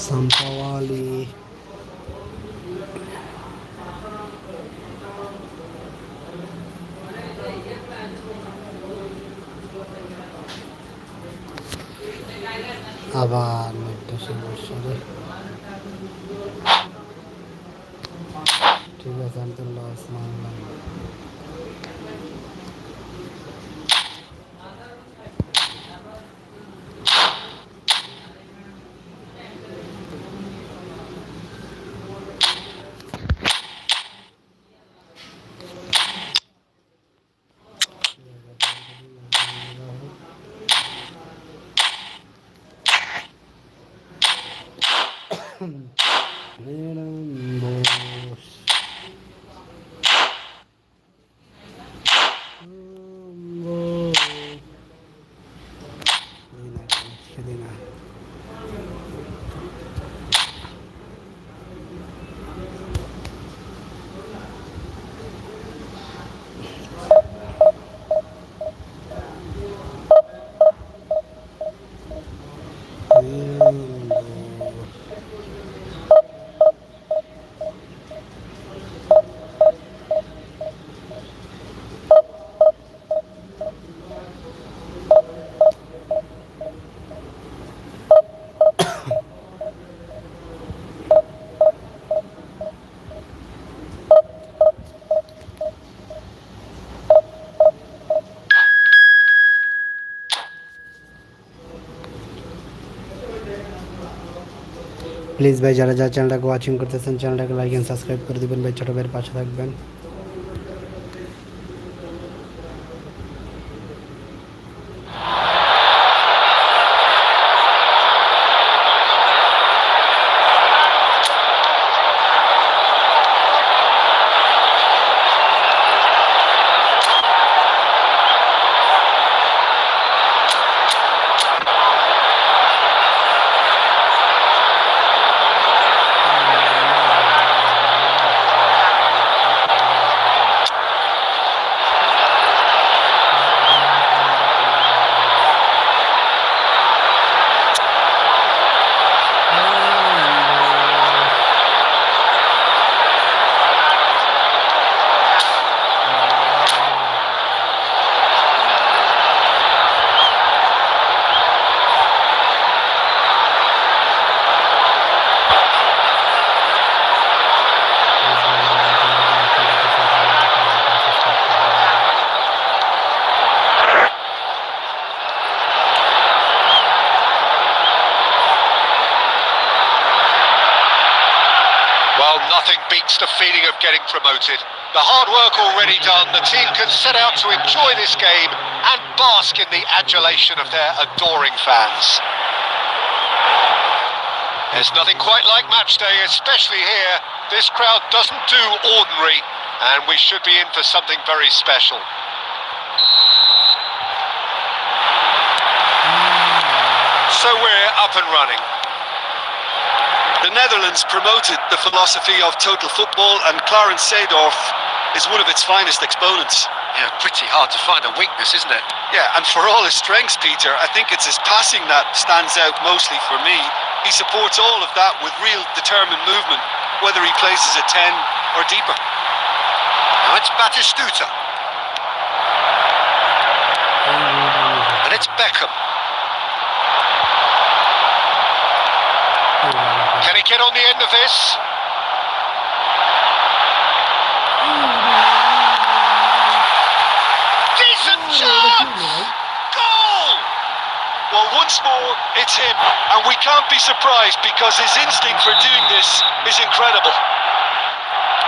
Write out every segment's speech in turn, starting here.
संपवाली আবার নেটটা সমস্যা রে। ঠিক আছে, আমি তো লস মানলাম। প্লিজ ভাই, যারা যারা চ্যানেলটাকে ওয়াচিং করতেছেন, চ্যানেলটাকে লাইক এন্ড সাবস্ক্রাইব করে দিবেন ভাই, ছোটো ভাইয়ের পাশে থাকবেন। Nothing beats the feeling of getting promoted. The hard work already done, the team can set out to enjoy this game and bask in the adulation of their adoring fans. There's nothing quite like match day, especially here. This crowd doesn't do ordinary, and we should be in for something very special. So we're up and running. The Netherlands promoted the philosophy of total football, and Clarence Seedorf is one of its finest exponents. Yeah, pretty hard to find a weakness, isn't it? Yeah, and for all his strengths, Peter, I think it's his passing that stands out mostly for me. He supports all of that with real determined movement, whether he plays as a 10 or deeper. Now it's Batistuta. And it's Beckham. Can he get on the end of this? Decent chance! Goal! Well, once more, it's him, and we can't be surprised because his instinct for doing this is incredible.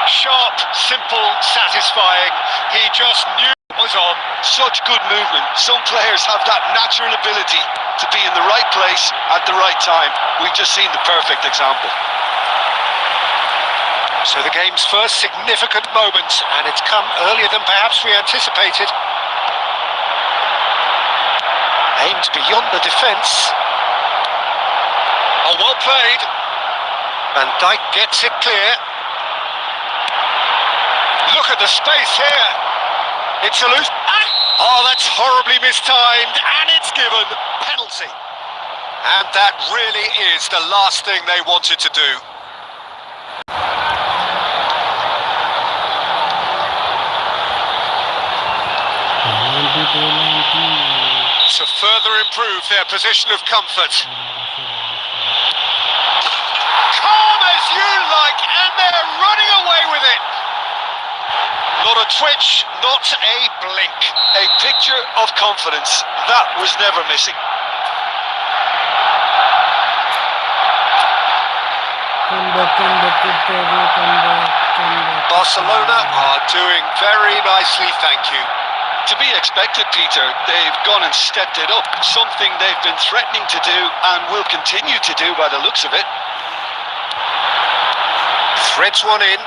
Sharp, simple, satisfying. He just knew what was on. Such good movement. Some players have that natural ability to be in the right place at the right time. We've just seen the perfect example. So the game's first significant moment, and it's come earlier than perhaps we anticipated. Aimed beyond the defence. Oh, well played. Van Dijk gets it clear. Look at the space here. It's a loose... Oh, that's horribly mistimed, and it's given. Penalty. And that really is the last thing they wanted to do. To further improve their position of comfort. Calm as you like, and they're running away with it. Not a twitch, not a blink. A picture of confidence. That was never missing. Barcelona are doing very nicely, thank you. To be expected, Peter. They've gone and stepped it up. Something they've been threatening to do and will continue to do by the looks of it. Threads one in.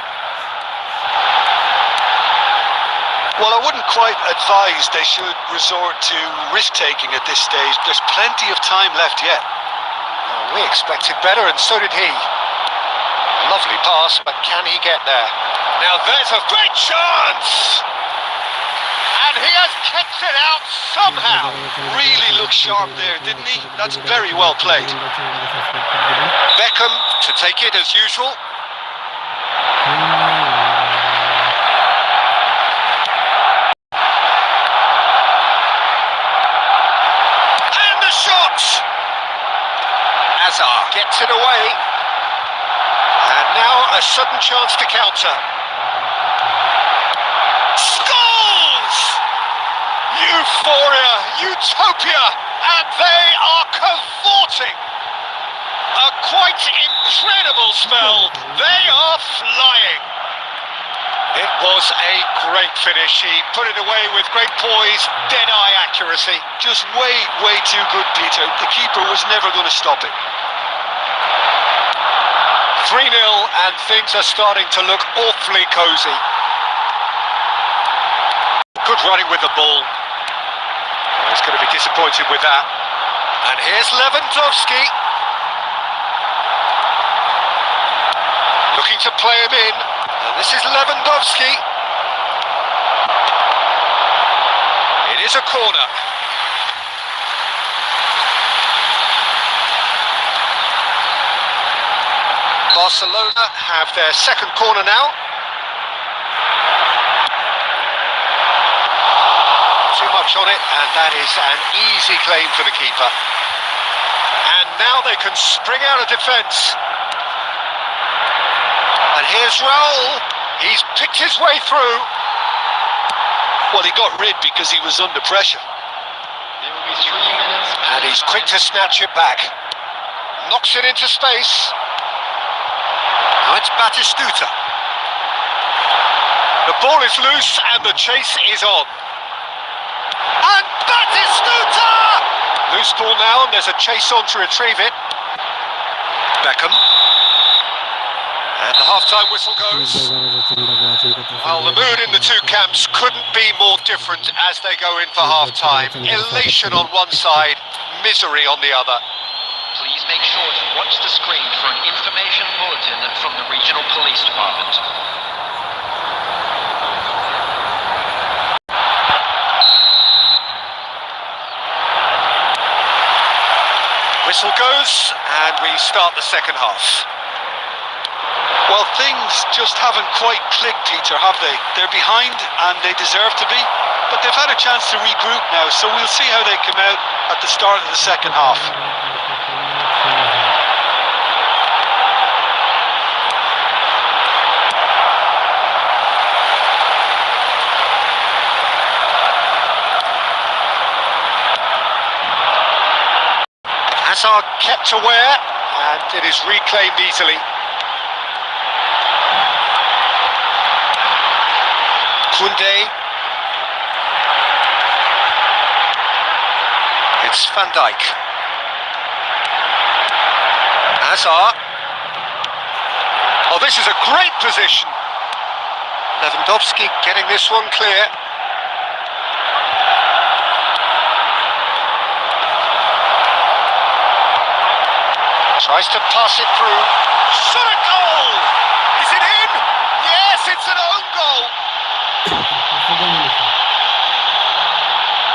Well, I wouldn't quite advise they should resort to risk-taking at this stage. There's plenty of time left yet. Oh, we expected better, and so did he. Lovely pass, but can he get there? Now there's a great chance! And he has kept it out somehow. Really looked sharp there, didn't he? That's very well played. Beckham to take it as usual. And the shot! Hazard gets it away. And now a sudden chance to counter. Scores! Euphoria, utopia, and they are cavorting. A quite incredible spell. They are flying. It was a great finish. He put it away with great poise, dead-eye accuracy. Just way too good, Peter. The keeper was never going to stop it. 3-0, and things are starting to look awfully cosy. Good running with the ball. Oh, he's going to be disappointed with that. And here's Lewandowski. Looking to play him in. And this is Lewandowski. It is a corner. Barcelona have their second corner now. Too much on it, and that is an easy claim for the keeper. And now they can spring out of defence. And here's Raul. He's picked his way through. Well, he got rid because he was under pressure. There will be 3 minutes. And he's quick to snatch it back. Knocks it into space. Now it's Batistuta. The ball is loose and the chase is on. And Batistuta! Loose ball now, and there's a chase on to retrieve it. Beckham. And the half-time whistle goes. Well, the mood in the two camps couldn't be more different as they go in for half-time. Elation on one side, misery on the other. Please make sure to watch the screen for an information bulletin from the regional police department. Whistle goes, and we start the second half. Well, things just haven't quite clicked, Peter, have they? They're behind, and they deserve to be. But they've had a chance to regroup now, so we'll see how they come out at the start of the second half. Hazard kept aware, and it is reclaimed easily. Koundé. It's Van Dijk. Hazard. Oh, this is a great position. Lewandowski getting this one clear. Tries to pass it through. Shot a goal! Is it in? Yes, it's an own goal.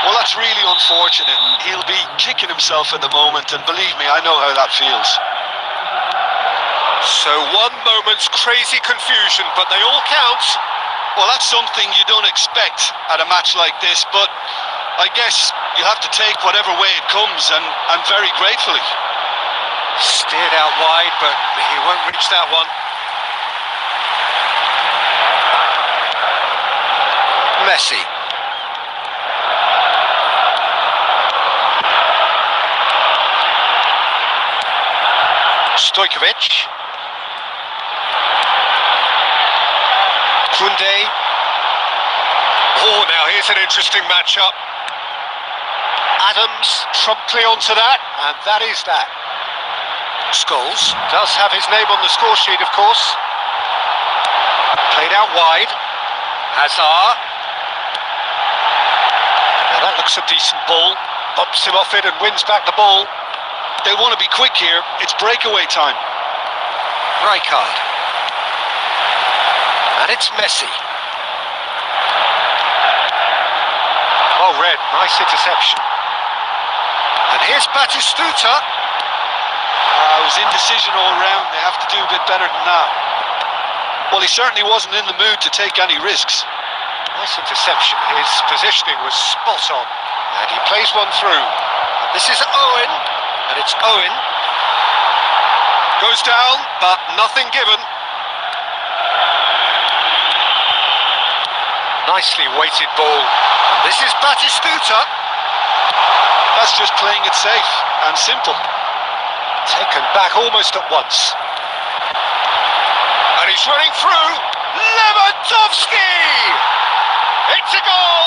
Well, that's really unfortunate. He'll be kicking himself at the moment, and believe me, I know how that feels. So one moment's crazy confusion, but they all count. Well, that's something you don't expect at a match like this, but I guess you have to take whatever way it comes, and very gratefully. Steered out wide, but he won't reach that one. Messi. Stojkovic. Koundé. Oh, now here's an interesting matchup. Adams promptly onto that, and that is that. Scholes does have his name on the score sheet, of course. Played out wide. Hazard. Now that looks a decent ball. Bumps him off it and wins back the ball. They want to be quick here. It's breakaway time. Rijkaard. And it's Messi. Well read, nice interception. And here's Batistuta. It was indecision all round. They have to do a bit better than that. Well, he certainly wasn't in the mood to take any risks. Nice interception. His positioning was spot on. And he plays one through. And this is Owen. And it's Owen. Goes down, but nothing given. Nicely weighted ball. And this is Batistuta. That's just playing it safe and simple. Taken back almost at once. And he's running through. Lewandowski! It's a goal!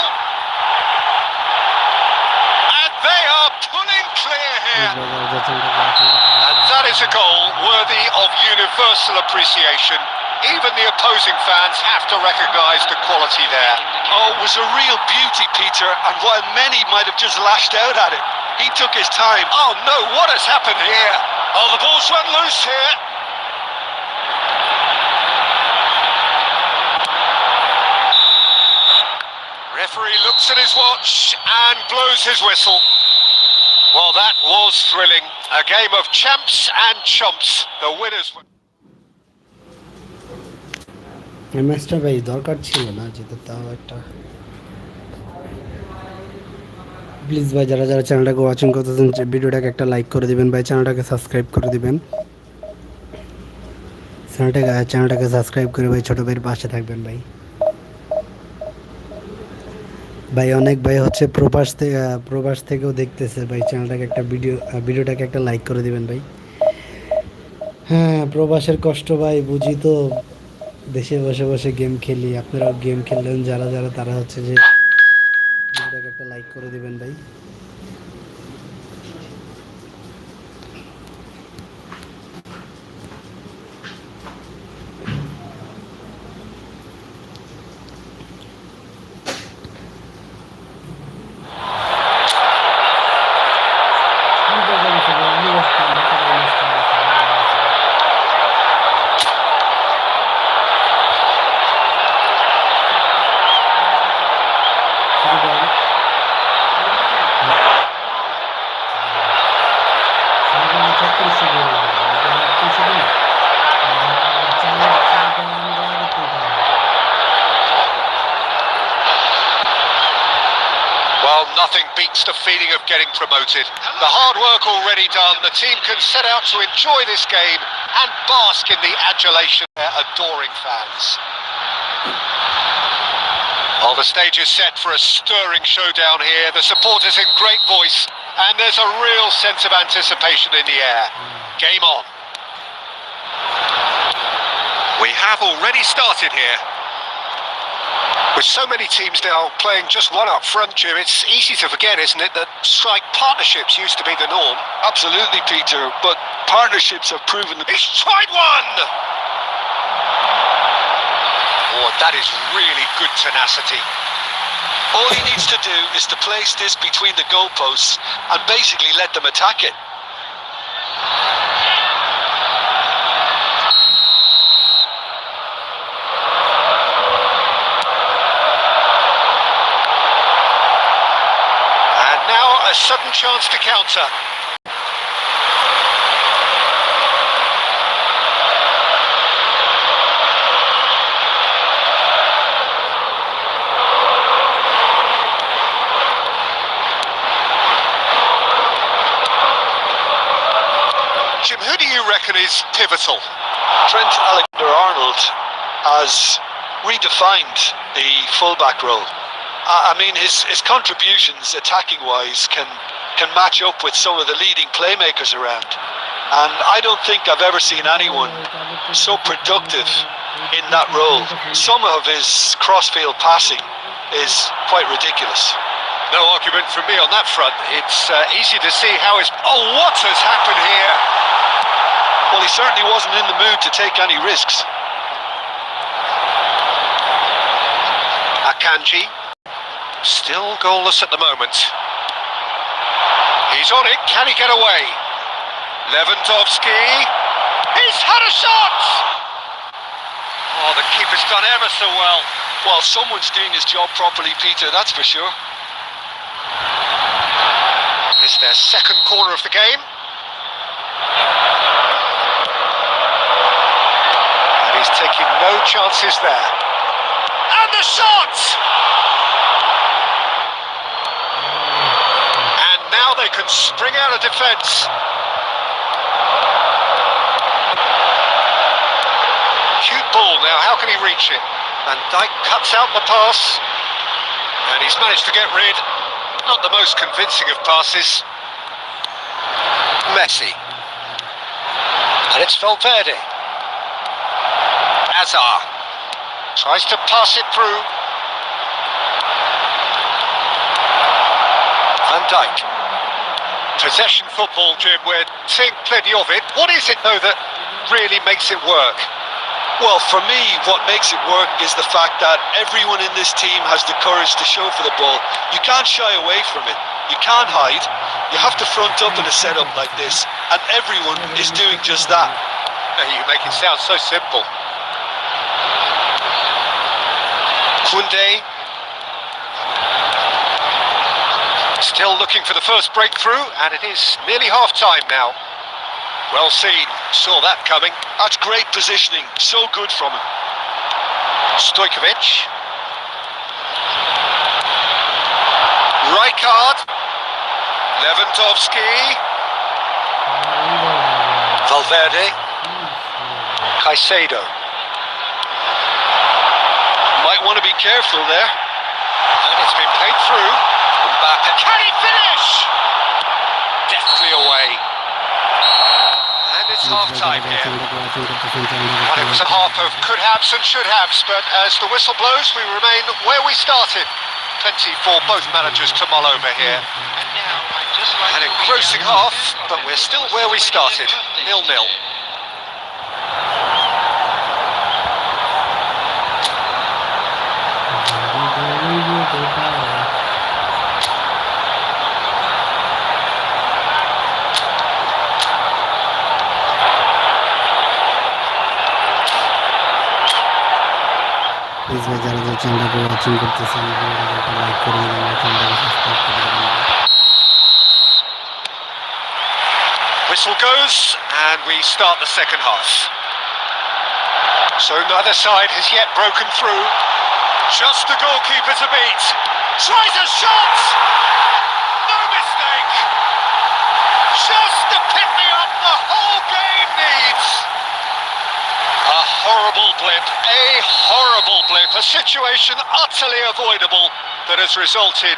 And they are pulling clear here. And that is a goal worthy of universal appreciation. Even the opposing fans have to recognise the quality there. Oh, it was a real beauty, Peter, and while many might have just lashed out at it, he took his time. Oh no, what has happened here? Oh, the ball's run loose here. Referee looks at his watch and blows his whistle. Well, that was thrilling. A game of champs and chumps. The winners were... এই ম্যাচটা ভাই দরকার ছিল না যেতে, তাও একটা please ভাই যারা যারা চ্যানেলটাকে ওয়াচিং করতেছেন ভিডিওটাকে একটা লাইক করে দিবেন ভাই, চ্যানেলটাকে সাবস্ক্রাইব করে দিবেন, চ্যানেলটাকে সাবস্ক্রাইব করে ভাই ছোটো ভাইয়ের পাশে থাকবেন ভাই। ভাই অনেক ভাই হচ্ছে প্রবাস থেকেও দেখতেছে ভাই, চ্যানেলটাকে একটা ভিডিওটাকে একটা লাইক করে দিবেন ভাই। হ্যাঁ, প্রবাসের কষ্ট ভাই বুঝি তো, দেশে বসে বসে গেম খেলি, আপনারাও গেম খেললেন যারা যারা, তারা হচ্ছে যে ভিডিওটাকে একটা লাইক করে দিবেন ভাই। Well, nothing beats the feeling of getting promoted. The hard work already done, the team can set out to enjoy this game and bask in the adulation of their adoring fans. Well, the stage is set for a stirring showdown here. The supporters in great voice, and there's a real sense of anticipation in the air. Game on. We have already started here. With so many teams now playing just one up front, Jim, it's easy to forget, isn't it, that strike partnerships used to be the norm? Absolutely, Peter, but partnerships have proven to be... He's tried one! Oh, that is really good tenacity. All he needs to do is to place this between the goalposts and basically let them attack it. got a sudden chance to counter. Jim, who do you reckon is pivotal? Trent Alexander-Arnold has redefined the fullback role. I mean, his contributions attacking-wise can match up with some of the leading playmakers around. And I don't think I've ever seen anyone so productive in that role. Some of his crossfield passing is quite ridiculous. No argument from me on that front. It's easy to see how his... Oh, what has happened here? Well, he certainly wasn't in the mood to take any risks. Akanji, still goalless at the moment. He's on it, can he get away? Lewandowski, he's had a shot! Oh, the keeper's done ever so well. Well, someone's doing his job properly, Peter, that's for sure. It's their second corner of the game. And he's taking no chances there. And the shot! And now they can spring out of defence. Cute ball now, how can he reach it? Van Dijk cuts out the pass. And he's managed to get rid. Not the most convincing of passes. Messi. And it's Valverde. Azar. Tries to pass it through. Van Dijk. Possession football, Jim, we're seeing plenty of it. What is it, though, that really makes it work? Well, for me, what makes it work is the fact that everyone in this team has the courage to show for the ball. You can't shy away from it. You can't hide. You have to front up in a setup like this, and everyone is doing just that. You make it sound so simple. Koundé. Still looking for the first breakthrough, and it is nearly half-time now. Well seen, saw that coming. That's great positioning, so good from him. Stojkovic. Rijkaard. Lewandowski. Valverde. Caicedo. Might want to be careful there. And it's been played through. Mbappe. Can he finish? Deftly away. And it's half-time here. Well, it was a half of could-haves and should-haves, but as the whistle blows, we remain where we started. Plenty for both managers to mull over here. An engrossing half, but we're still where we started. 0-0. Please ভাই যারা যারা চ্যানেলটাকে watching করতেছেন ভিডিওটাকে like করে দেবেন, চ্যানেলটাকে subscribe করে দেবেন। Whistle goes, and we start the second half. So neither side has yet broken through. Just the goalkeeper to beat. Tries a shot! No mistake! Just to pick me up the whole game needs. A horrible blip, a situation utterly avoidable that has resulted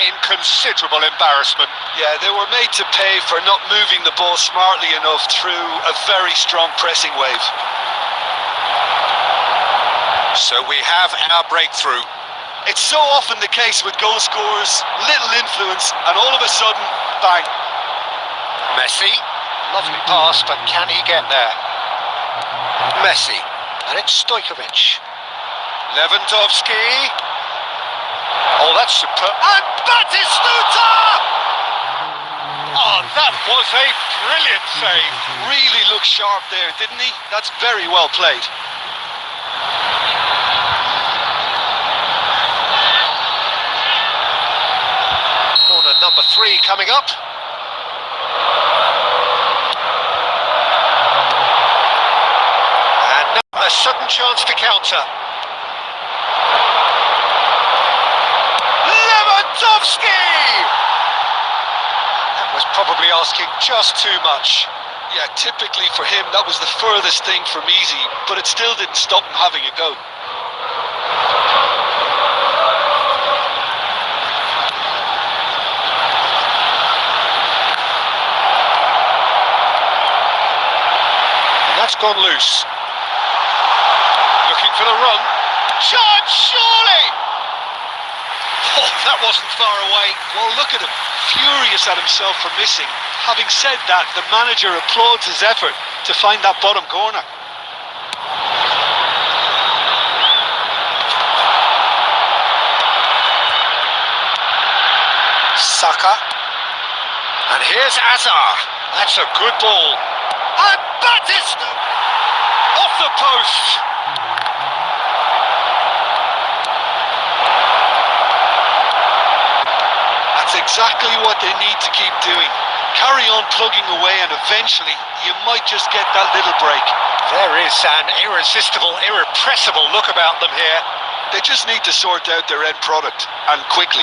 in considerable embarrassment. Yeah, they were made to pay for not moving the ball smartly enough through a very strong pressing wave. So we have our breakthrough. It's so often the case with goal scorers, little influence, and all of a sudden, bang. Messi, lovely pass, but can he get there? Messi, and it's Stojkovic. Lewandowski. Oh, that's superb. And Batistuta! Oh, that was a brilliant save. Really looked sharp there, didn't he? That's very well played. Corner number 3 coming up. And now a sudden chance to counter. Lewandowski! That was probably asking just too much. Yeah, typically for him, that was the furthest thing from easy, but it still didn't stop him having a go. And that's gone loose. Looking for the run. Chance, surely! Oh, that wasn't far away. Well, look at him, furious at himself for missing. Having said that, the manager applauds his effort to find that bottom corner. Saka. And here's Azar. That's a good ball. And Batista! Off the post. That's exactly what they need to keep doing. Carry on plugging away and eventually you might just get that little break. There is an irresistible, irrepressible look about them here. They just need to sort out their end product, and quickly.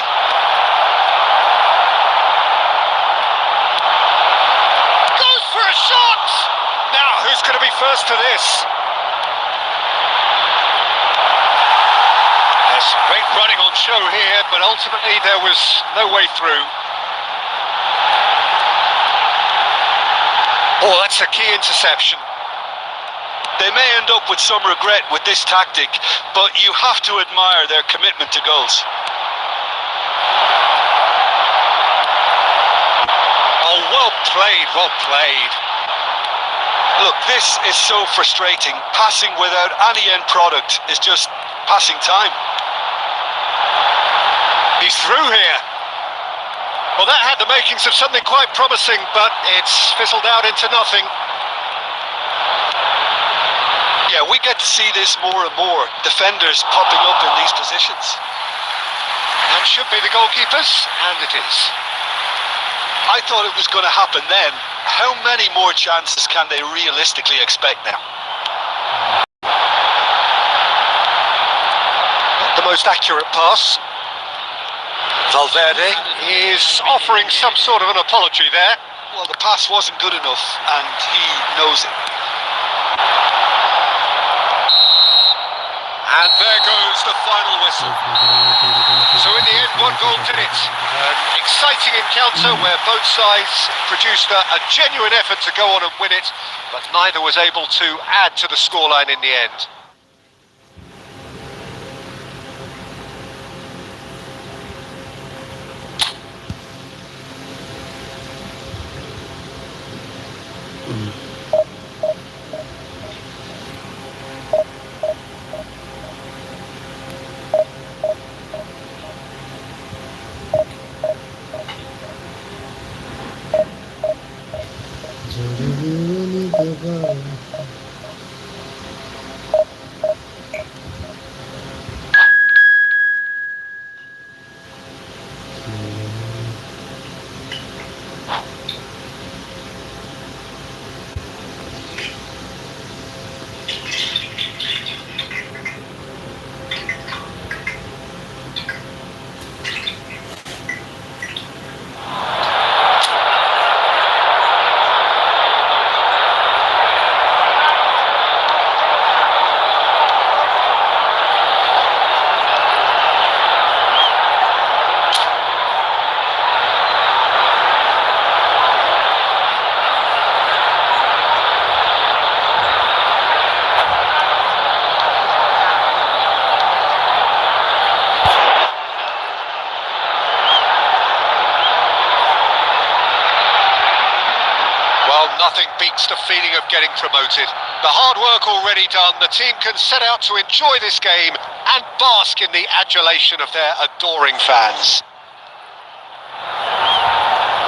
Goes for a shot! Now, who's going to be first to this? There's great running on show here, but ultimately there was no way through. Oh, that's a key interception. They may end up with some regret with this tactic, but you have to admire their commitment to goals. Oh, well played, well played. Look, this is so frustrating. Passing without any end product is just passing time. He's through here. Well, that had the makings of something quite promising, but it's fizzled out into nothing. Yeah, we get to see this more and more. Defenders popping up in these positions. That should be the goalkeepers, and it is. I thought it was going to happen then. How many more chances can they realistically expect now? Not the most accurate pass. Valverde is offering some sort of an apology there. Well, the pass wasn't good enough, and he knows it. And there goes the final whistle. So in the end, 1-goal did it. An exciting encounter where both sides produced a genuine effort to go on and win it, but neither was able to add to the scoreline in the end. Nothing beats the feeling of getting promoted. The hard work already done, the team can set out to enjoy this game and bask in the adulation of their adoring fans.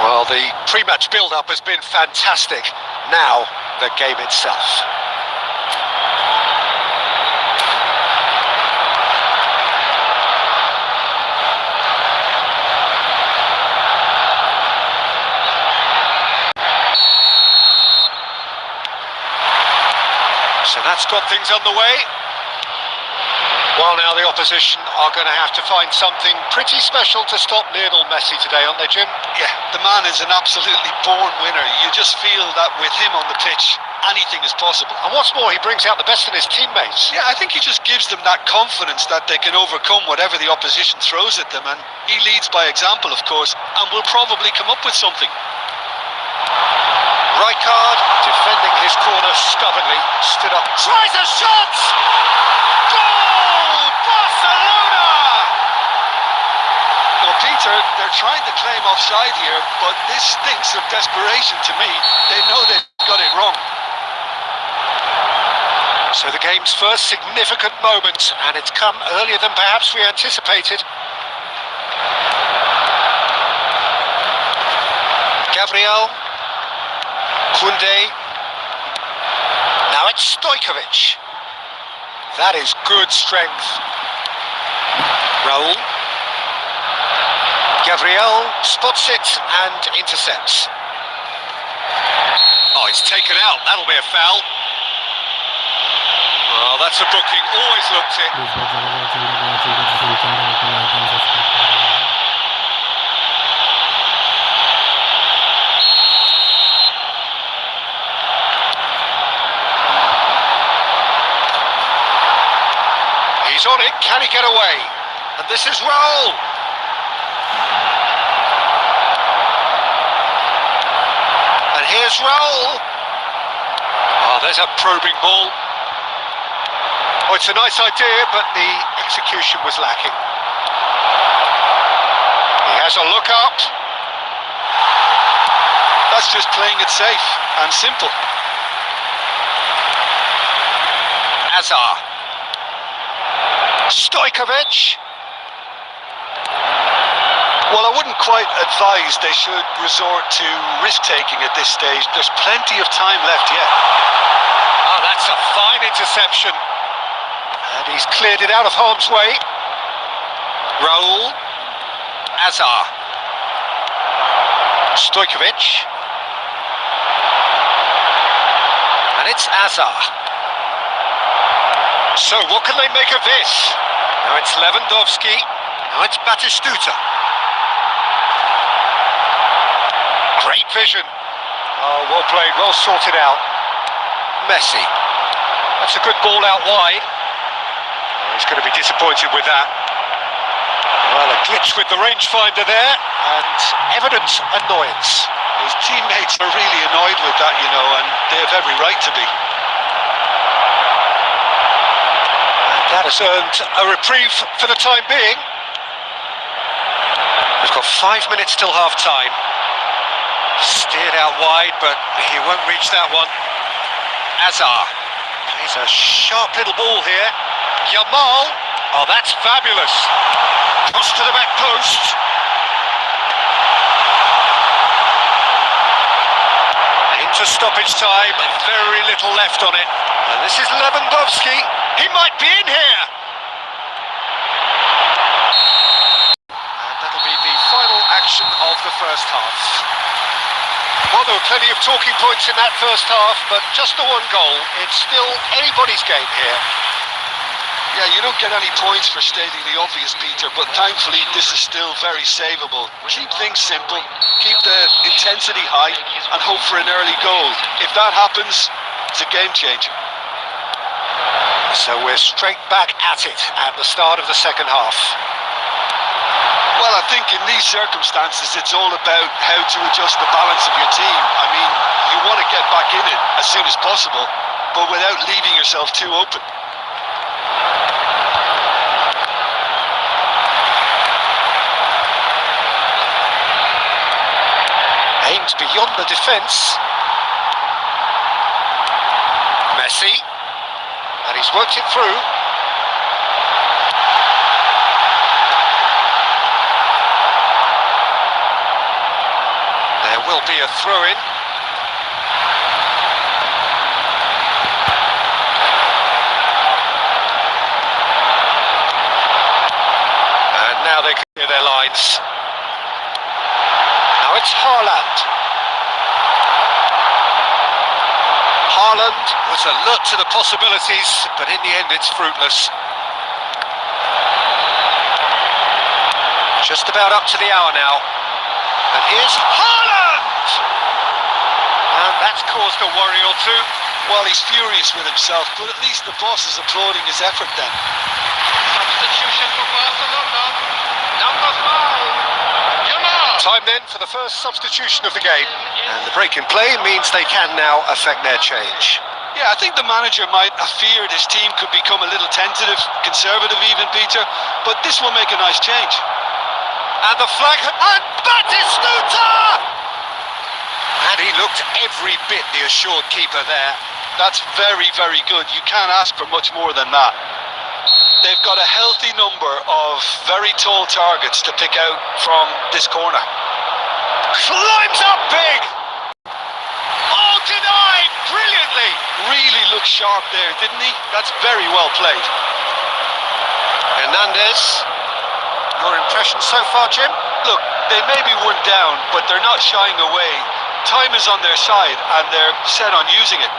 Well, the pre-match build-up has been fantastic. Now, the game itself. So that's got things underway. Well, now the opposition are going to have to find something pretty special to stop Lionel Messi today, aren't they, Jim? Yeah, the man is an absolutely born winner. You just feel that with him on the pitch, anything is possible. And what's more, he brings out the best in his teammates. Yeah, I think he just gives them that confidence that they can overcome whatever the opposition throws at them, and he leads by example, of course, and will probably come up with something. Rijkaard defending his corner stubbornly, stood up, tries a shot! Goal! Barcelona! Well, Peter, they're trying to claim offside here, but this stinks of desperation to me. They know they've got it wrong. So the game's first significant moment, and it's come earlier than perhaps we anticipated. Gabriel, Koundé, now it's Stojkovic. That is good strength. Raul, Gabriel spots it and intercepts. Oh, it's taken out, that'll be a foul. Oh, that's a booking, always looked it. He's on it, can he get away? And this is Raul. And here's Raul. Oh, there's a probing ball. Oh, it's a nice idea, but the execution was lacking. He has a look up. That's just playing it safe and simple. Azar. Stojkovic. Well, I wouldn't quite advise they should resort to risk-taking at this stage. There's plenty of time left yet. Oh, that's a fine interception. And he's cleared it out of harm's way. Raul. Azar. Stojkovic. And it's Azar. So what can they make of this? Now it's Lewandowski. Now it's Batistuta. Great vision. Oh, well played, well sorted out. Messi. That's a good ball out wide. Oh, he's going to be disappointed with that. Well, a glitch with the rangefinder there, and evident annoyance. His teammates are really annoyed with that, you know, and they have every right to be. That has earned a reprieve for the time being. We've got 5 minutes till half-time. Steered out wide, but he won't reach that one. Azar plays a sharp little ball here. Yamal, oh, that's fabulous. Cross to the back post. Into stoppage time, very little left on it. And this is Lewandowski. He might be in here. And that'll be the final action of the first half. Well, there were plenty of talking points in that first half, but just the one goal. It's still anybody's game here. Yeah, you don't get any points for stating the obvious, Peter, but thankfully this is still very savable. Keep things simple, keep the intensity high, and hope for an early goal. If that happens, it's a game changer. So we're straight back at it at the start of the second half. Well, I think in these circumstances, it's all about how to adjust the balance of your team. I mean, you want to get back in it as soon as possible, but without leaving yourself too open. Aims beyond the defence. Messi. And he's worked it through. There will be a throw-in. And now they clear their lines. Now it's Haaland. Haaland Haaland was alert to the possibilities, but in the end it's fruitless. Just about up to the hour now. And here's Haaland! And that's caused a worry or two. Well, he's furious with himself, but at least the boss is applauding his effort then. Substitution for Barcelona. Number 5. Yama. Time then for the first substitution of the game. And the break in play means they can now affect their change. Yeah, I think the manager might have feared his team could become a little tentative, conservative even, Peter, but this will make a nice change. And the flag, and Batistuta! And he looked every bit the assured keeper there. That's very, very good. You can't ask for much more than that. They've got a healthy number of very tall targets to pick out from this corner. Climbs up big! Oh, denied brilliantly! Really looked sharp there, didn't he? That's very well played. Hernandez. Your impression so far, Jim? Look, they may be worn down, but they're not shying away. Time is on their side, and they're set on using it.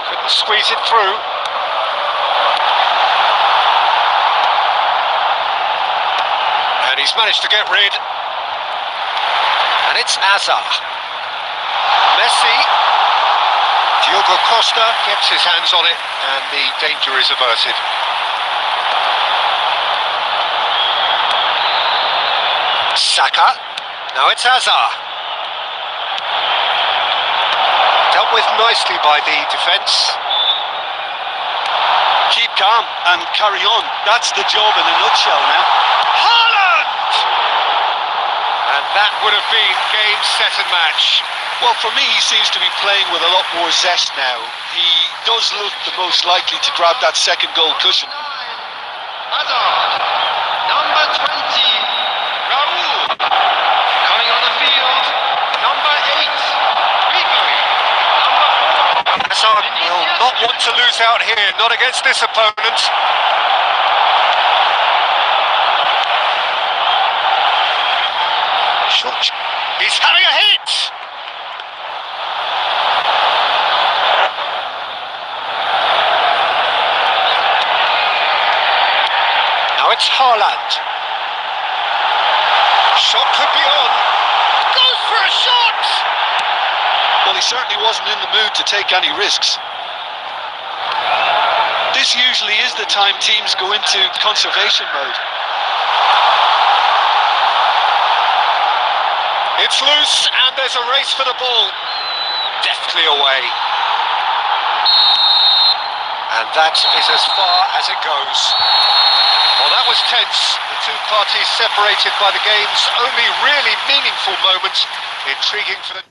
Couldn't squeeze it through. And he's managed to get rid. And it's Azar. Messi. Diogo Costa gets his hands on it, and the danger is averted. Saka. Now it's Azar. Dealt with nicely by the defence. Keep calm and carry on. That's the job in a nutshell now. Haaland! And that would have been game, set and match. Well, for me, he seems to be playing with a lot more zest now. He does look the most likely to grab that second goal cushion. Hazard. Number 20. Raul. Coming on the field. Number 8. Ribery. Number 4. Hazard will not want to lose out here, not against this opponent. Shot. He's having a hit! Now it's Haaland. Shot could be on. Goes for a shot! Well, he certainly wasn't in the mood to take any risks. This usually is the time teams go into conservation mode. It's loose and there's a race for the ball. Deftly away. And that is as far as it goes. Well, that was tense. The two parties separated by the game's only really meaningful moment. Intriguing for the...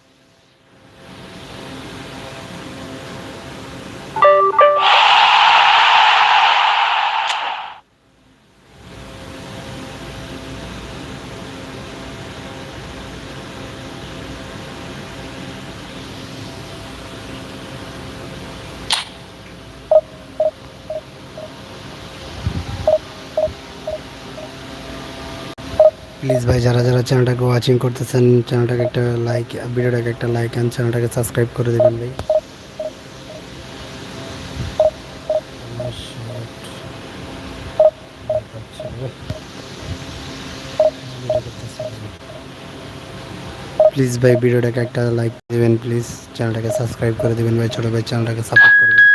please ভাই যারা যারা চ্যানেলটাকে watching করতেছেন চ্যানেলটাকে একটা like, ভিডিওটাকে একটা like and চ্যানেলটাকে সাবস্ক্রাইব করে দেবেন ভাই। প্লিজ ভাই ভিডিওটাকে একটা লাইক দেবেন, প্লিজ চ্যানেলটাকে সাবস্ক্রাইব করে দেবেন ভাই, ছোটো ভাই চ্যানেলটাকে সাপোর্ট করবেন।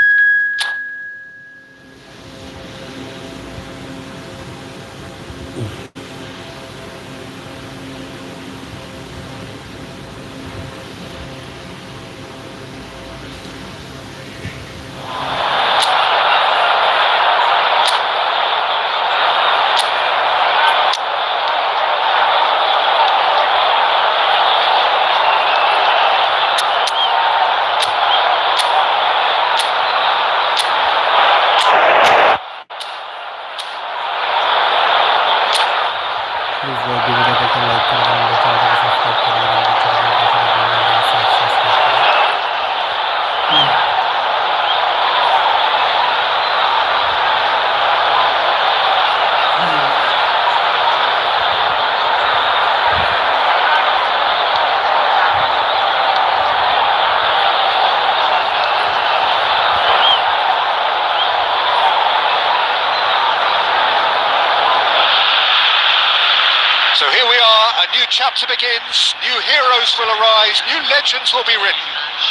a new chapter begins, new heroes will arise, new legends will be written.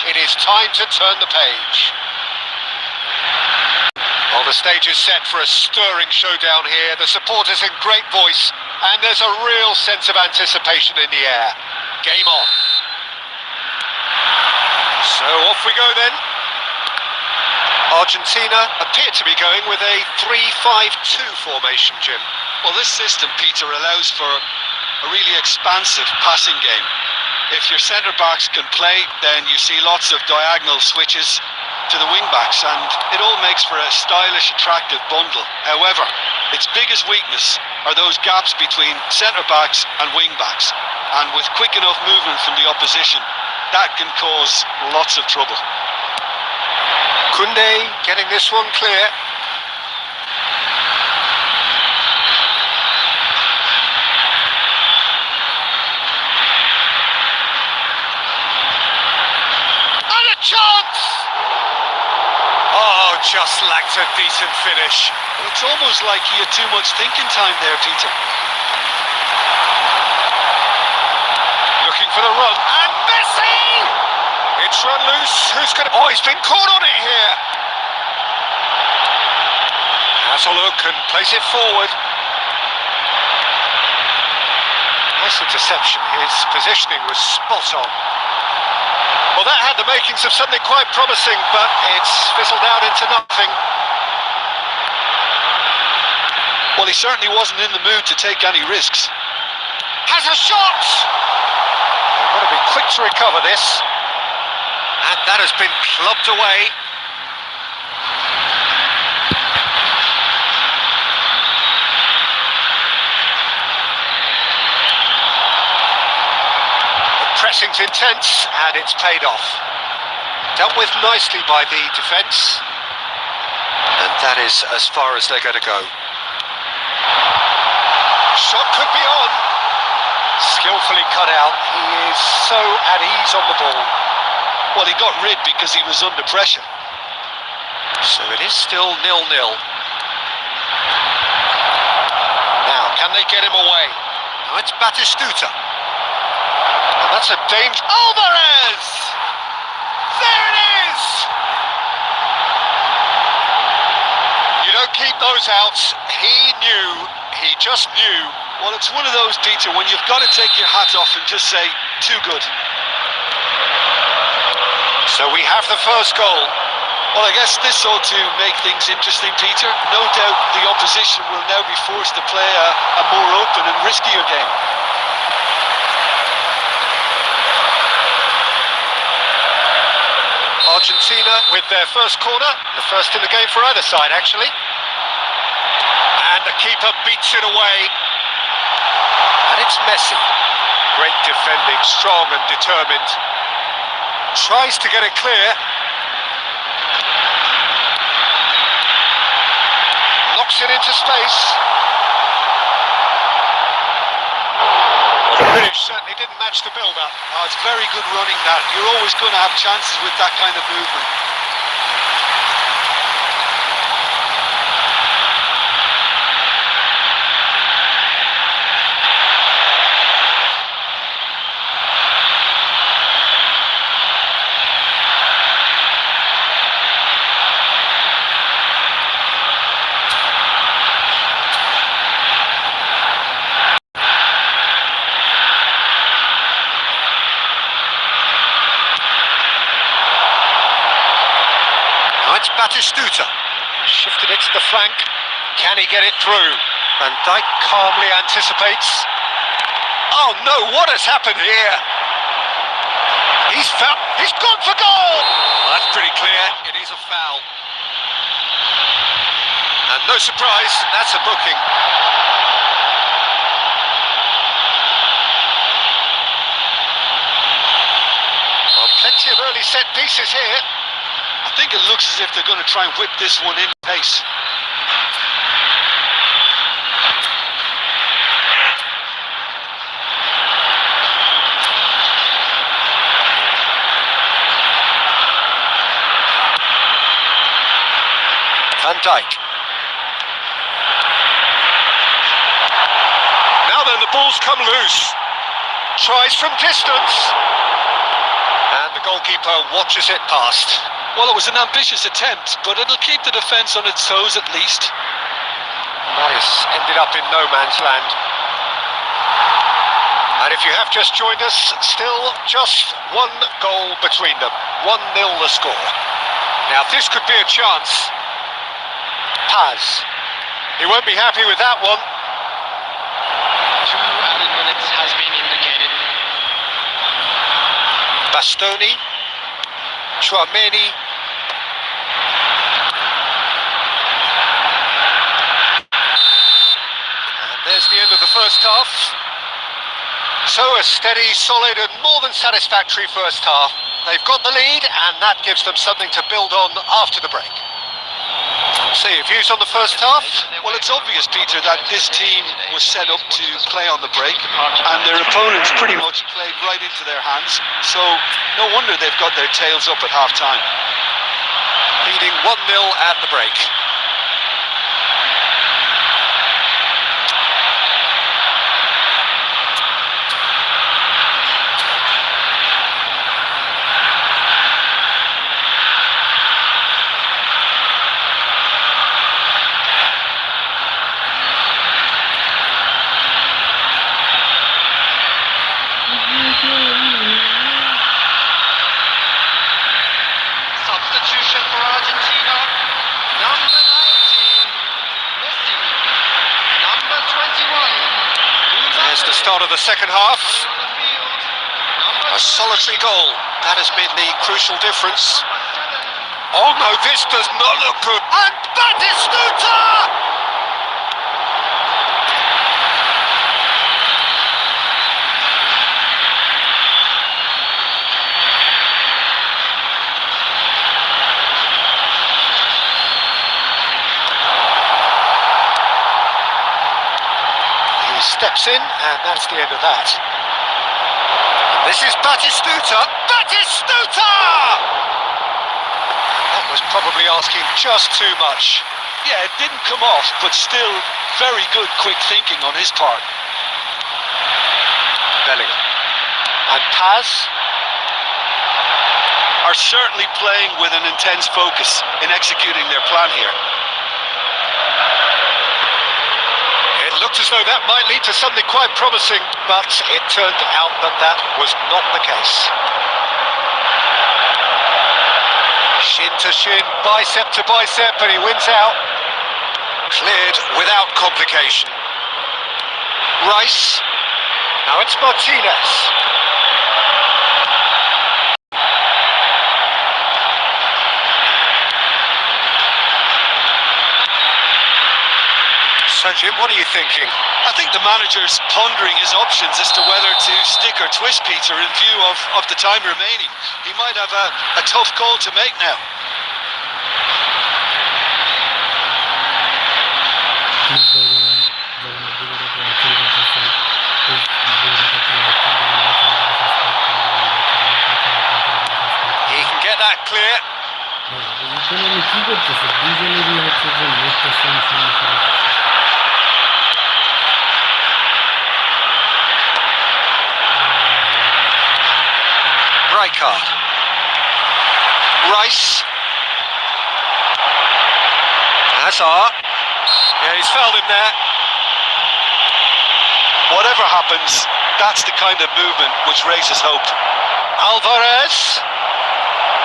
It is time to turn the page. Well, the stage is set for a stirring showdown here. The supporters in great voice, and there's a real sense of anticipation in the air. Game on. So off we go then. Argentina appear to be going with a 3-5-2 formation, Jim. Well, this system, Peter, allows for a really expansive passing game. If your centre-backs can play, then you see lots of diagonal switches to the wing-backs, and it all makes for a stylish, attractive bundle. However, its biggest weakness are those gaps between centre-backs and wing-backs, and with quick enough movement from the opposition, that can cause lots of trouble. Koundé getting this one clear. And a chance! Oh, just lacked a decent finish. Well, it's almost like he had too much thinking time there, Peter. Looking for the run. And Messi! It's run loose. Who's going to... Oh, he's been caught on it here. Has a look and plays it forward. Nice interception. His positioning was spot on. Well, that had the makings of something quite promising, but it's fizzled out into nothing. Well, he certainly wasn't in the mood to take any risks. Has a shot! They've got to be quick to recover this. And that has been clubbed away. The pressing's intense and it's paid off. Dealt with nicely by the defence. And that is as far as they're going to go. Shot could be on. Skillfully cut out. He is so at ease on the ball. Well, he got rid because he was under pressure. So it is still 0-0. Now, can they get him away? Now it's Batistuta. And that's a danger. Alvarez! There it is! You don't keep those out. He just knew. Well, it's one of those, Peter, when you've got to take your hat off and just say, too good. So we have the first goal. Well, I guess this ought to make things interesting, Peter. No doubt the opposition will now be forced to play a more open and riskier game. Argentina with their first corner, the first in the game for either side, actually. And the keeper beats it away. And it's Messi. Great defending, strong and determined. Tries to get it clear. Knocks it into space. The finish certainly didn't match the build-up. Oh, it's very good running that. You're always going to have chances with that kind of movement. It's Batistuta. Shifted it to the flank. Can he get it through? Van Dijk calmly anticipates. Oh no, what has happened here? He's gone for goal! Well, that's pretty clear. It is a foul. And no surprise, that's a booking. Well, plenty of early set pieces here. I think it looks as if they're going to try and whip this one in pace. Van Dijk. Now then, the ball's come loose. Tries from distance. And the goalkeeper watches it past. Well, it was an ambitious attempt, but it'll keep the defence on its toes at least. That has ended up in no man's land. And if you have just joined us, still just one goal between them. 1-0 the score. Now this could be a chance. Paz. He won't be happy with that one. 2 added minutes has been indicated. Bastoni. Chouameni. And there's the end of the first half. So a steady, solid and more than satisfactory first half. They've got the lead and that gives them something to build on after the break. See, views on the first half? Well, it's obvious, Peter, that this team was set up to play on the break, and their opponents pretty much played right into their hands, so no wonder they've got their tails up at half-time. Leading 1-0 at the break. Substitution for Argentina. Number 19, Messi. Number 21, There's the start of the second half. on the field. A solitary goal. That has been the crucial difference. Number 7. Oh no, this does not look good. And Batistuta! He steps in, and that's the end of that. And this is Batistuta. Batistuta! That was probably asking just too much. Yeah, it didn't come off, but still very good quick thinking on his part. Bellingham. And Paz. Are certainly playing with an intense focus in executing their plan here. It looked as though that might lead to something quite promising, but it turned out that that was not the case. Shin to shin, bicep to bicep, and he wins out. Cleared without complication. Rice. Now it's Martinez. So Jim, what are you thinking? I think the manager's pondering his options as to whether to stick or twist Peter in view of the time remaining. He might have a tough call to make now. He can get that clear. Rijkaard. Rice. Hazard. Yeah, he's fouled him there. Whatever happens, that's the kind of movement which raises hope. Alvarez.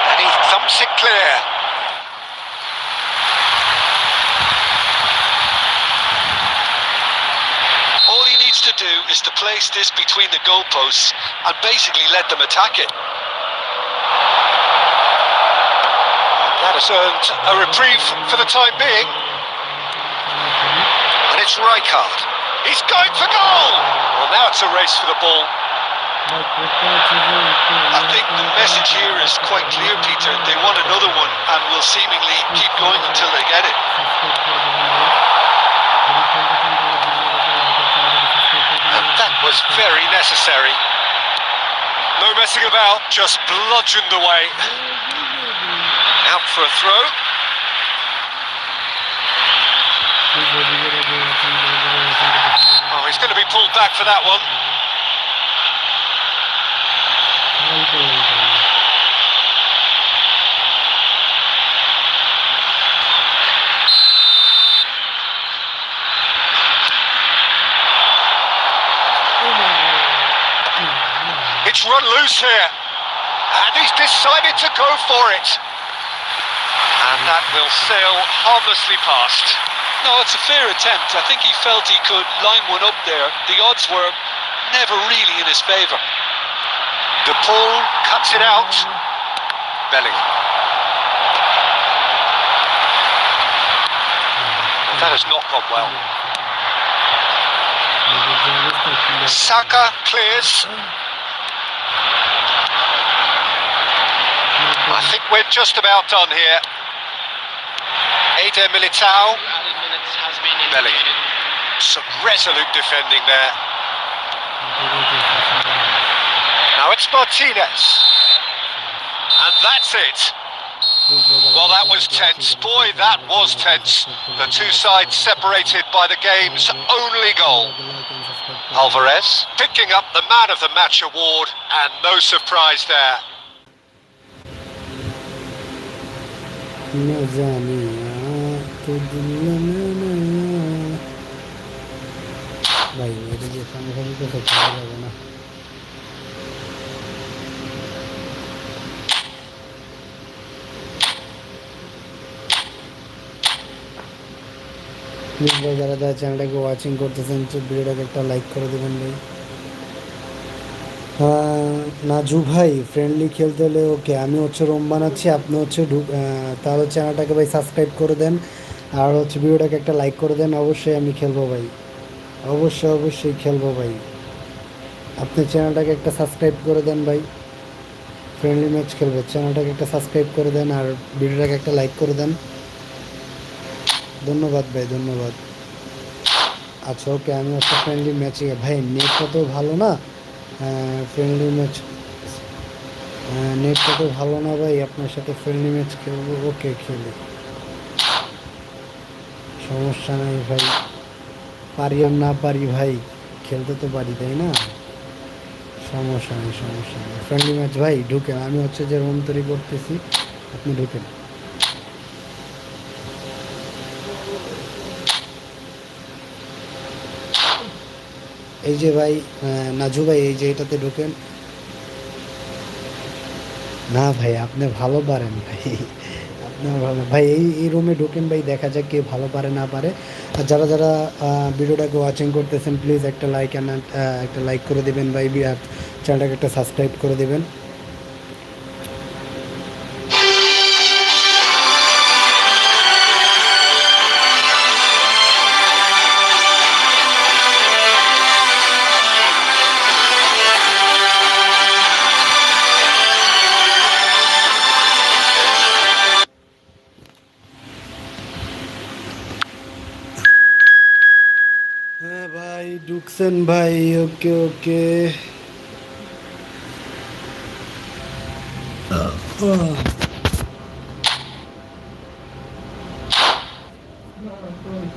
And he thumps it clear. All he needs to do is to place this between the goalposts and basically let them attack it. That has earned a reprieve for the time being. And it's Rijkaard. He's going for goal! Well, now it's a race for the ball. I think the message here is quite clear, Peter. They want another one and will seemingly keep going until they get it. And that was very necessary. No messing about, just bludgeoned away. Out for a throw. Oh, he's going to be pulled back for that one. It's run loose here. And he's decided to go for it. And that will sail harmlessly past. No, it's a fair attempt. I think he felt he could line one up there. The odds were never really in his favour. De Paul cuts it out. Bellingham. That has not gone well. Saka clears. I think we're just about done here. Eder Militao. Added minutes has been Bellingham. indicated. Some resolute defending there. Now it's Martinez. And that's it. Well, that was tense. Boy, that was tense. The two sides separated by the game's only goal. Alvarez picking up the Man of the Match award, and no surprise there. न जानिया तो दुनिया में नया भाई मेरे जैसा मुझे तो सोचा जाएगा ना प्लीज भाई ज़रा चैनल को वाचिंग करते हैं तो वीडियो को एक लाइक कर देवें भाई নাজু ভাই ফ্রেন্ডলি খেলতে হলে ওকে আমি হচ্ছে রুম বানাচ্ছি আপনি হচ্ছে তাহলে চ্যানেলটাকে ভাই সাবস্ক্রাইব করে দেন আর হচ্ছে ভিডিওটাকে একটা লাইক করে দেন অবশ্যই আমি খেলবো ভাই অবশ্যই খেলবো ভাই আপনি চ্যানেলটাকে একটা সাবস্ক্রাইব করে দেন ভাই ফ্রেন্ডলি ম্যাচ খেলবো চ্যানেলটাকে একটা সাবস্ক্রাইব করে দেন আর ভিডিওটাকে একটা লাইক করে দেন ধন্যবাদ ভাই ধন্যবাদ আচ্ছা ওকে আমি একটা ফ্রেন্ডলি ম্যাচে ভাই নেটটা তো ভালো না ফ্রেন্ডলি ম্যাচ নেটটা তো ভালো না ভাই আপনার সাথে ফ্রেন্ডলি ম্যাচ খেলবো ওকে খেলি সমস্যা নাই ভাই পারি আর না পারি ভাই খেলতে তো পারি তাই না সমস্যা নেই ফ্রেন্ডলি ম্যাচ ভাই ঢুকেন আমি হচ্ছে যে রুম তৈরি করতেছি আপনি ঢুকেন এই যে ভাই নাজু ভাই এই যে এটাতে ঢোকেন না ভাই আপনি ভালো পারেন ভাই আপনার ভালো ভাই এই রুমে ঢোকেন ভাই দেখা যাক কে ভালো পারে না পারে আর যারা ভিডিওটাকে ওয়াচিং করতেছেন প্লিজ একটা লাইক করে দেবেন ভাই আর চ্যানেলটাকে একটা সাবস্ক্রাইব করে দেবেন হ্যাঁ ভাই ঢুকছেন ভাই ওকে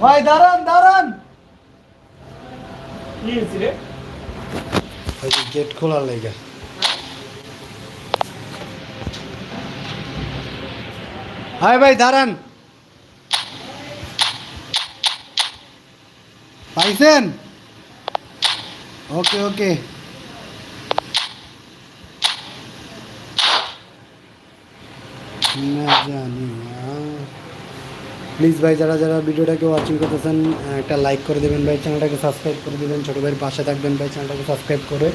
ভাই দাঁড়ান গেট খোলার লেগে ভাই দাঁড়ান পাইছেন ওকে না জানি প্লিজ ভাই যারা ভিডিওটাকে ওয়াচিং করতেছেন একটা লাইক করে দেবেন ভাই চ্যানেলটাকে সাবস্ক্রাইব করে দেবেন ছোটো ভাইয়ের পাশে থাকবেন ভাই চ্যানেলটাকে সাবস্ক্রাইব করে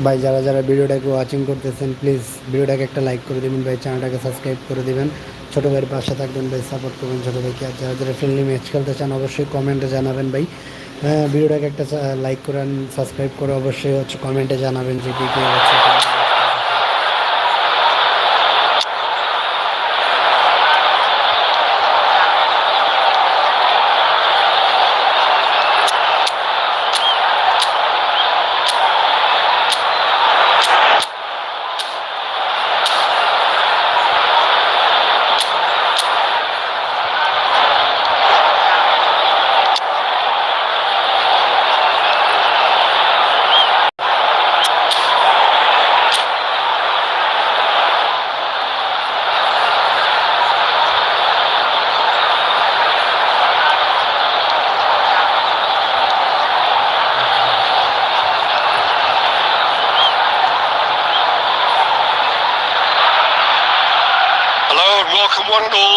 ভাই যারা ভিডিওটাকে ওয়াচিং করতেছেন প্লিজ ভিডিওটাকে একটা লাইক করে দেবেন ভাই চ্যানেলটাকে সাবস্ক্রাইব করে দেবেন ছোটো ভাইয়ের পাশে থাকবেন ভাই সাপোর্ট করবেন ছোটো ভাইকে আর যারা ফ্রেন্ডলি ম্যাচ খেলতে চান অবশ্যই কমেন্টে জানাবেন ভাই ভিডিওটাকে একটা লাইক করেন সাবস্ক্রাইব করে অবশ্যই হচ্ছে কমেন্টে জানাবেন যে কী হচ্ছে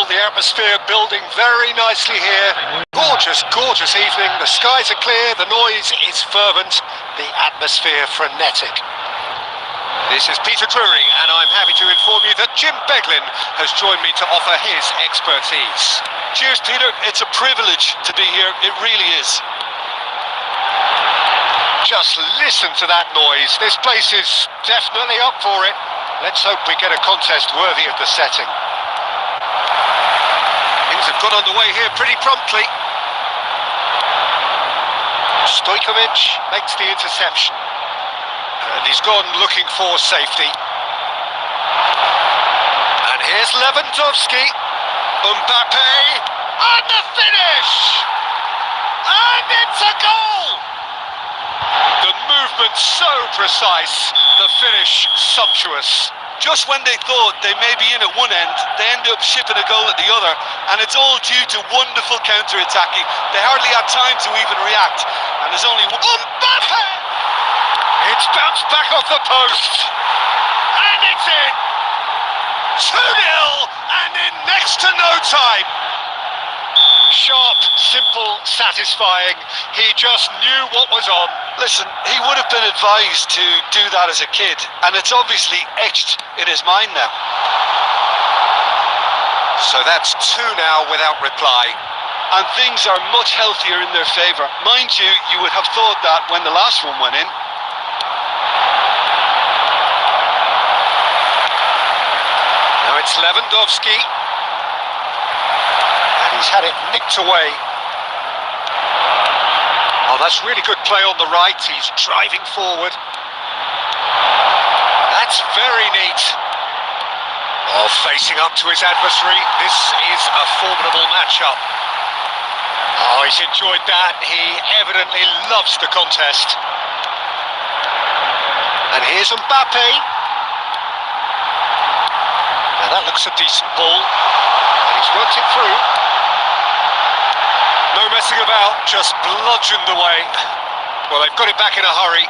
the atmosphere building very nicely here. Gorgeous, gorgeous evening. The skies are clear, the noise is fervent, the atmosphere frenetic. This is Peter Drury, and I'm happy to inform you that Jim Beglin has joined me to offer his expertise. Cheers, Peter. It's a privilege to be here. It really is. Just listen to that noise. This place is definitely up for it. Let's hope we get a contest worthy of the setting. Things have got underway here pretty promptly. Stojkovic makes the interception. And he's gone looking for safety. And here's Lewandowski. Mbappe. And the finish! And it's a goal! The movement so precise, the finish sumptuous. Just when they thought they may be in at one end, they end up shipping a goal at the other, and it's all due to wonderful counter-attacking. They hardly had time to even react, and there's only one... Mbappe! It's bounced back off the post. And it's in. 2-0 and in next to no time. Sharp, simple, satisfying. He just knew what was on. Listen, he would have been advised to do that as a kid, and it's obviously etched in his mind now. So that's 2 now without reply. And things are much healthier in their favour. Mind you, you would have thought that when the last one went in. Now it's Lewandowski. And he's had it nicked away. Oh, that's really good play on the right. He's driving forward. That's very neat. Oh, facing up to his adversary. This is a formidable matchup. Oh, he's enjoyed that. He evidently loves the contest. And here's Mbappe. Now that looks a decent ball. And he's worked it through. No messing about, just bludgeoned away. Well, they've got it back in a hurry.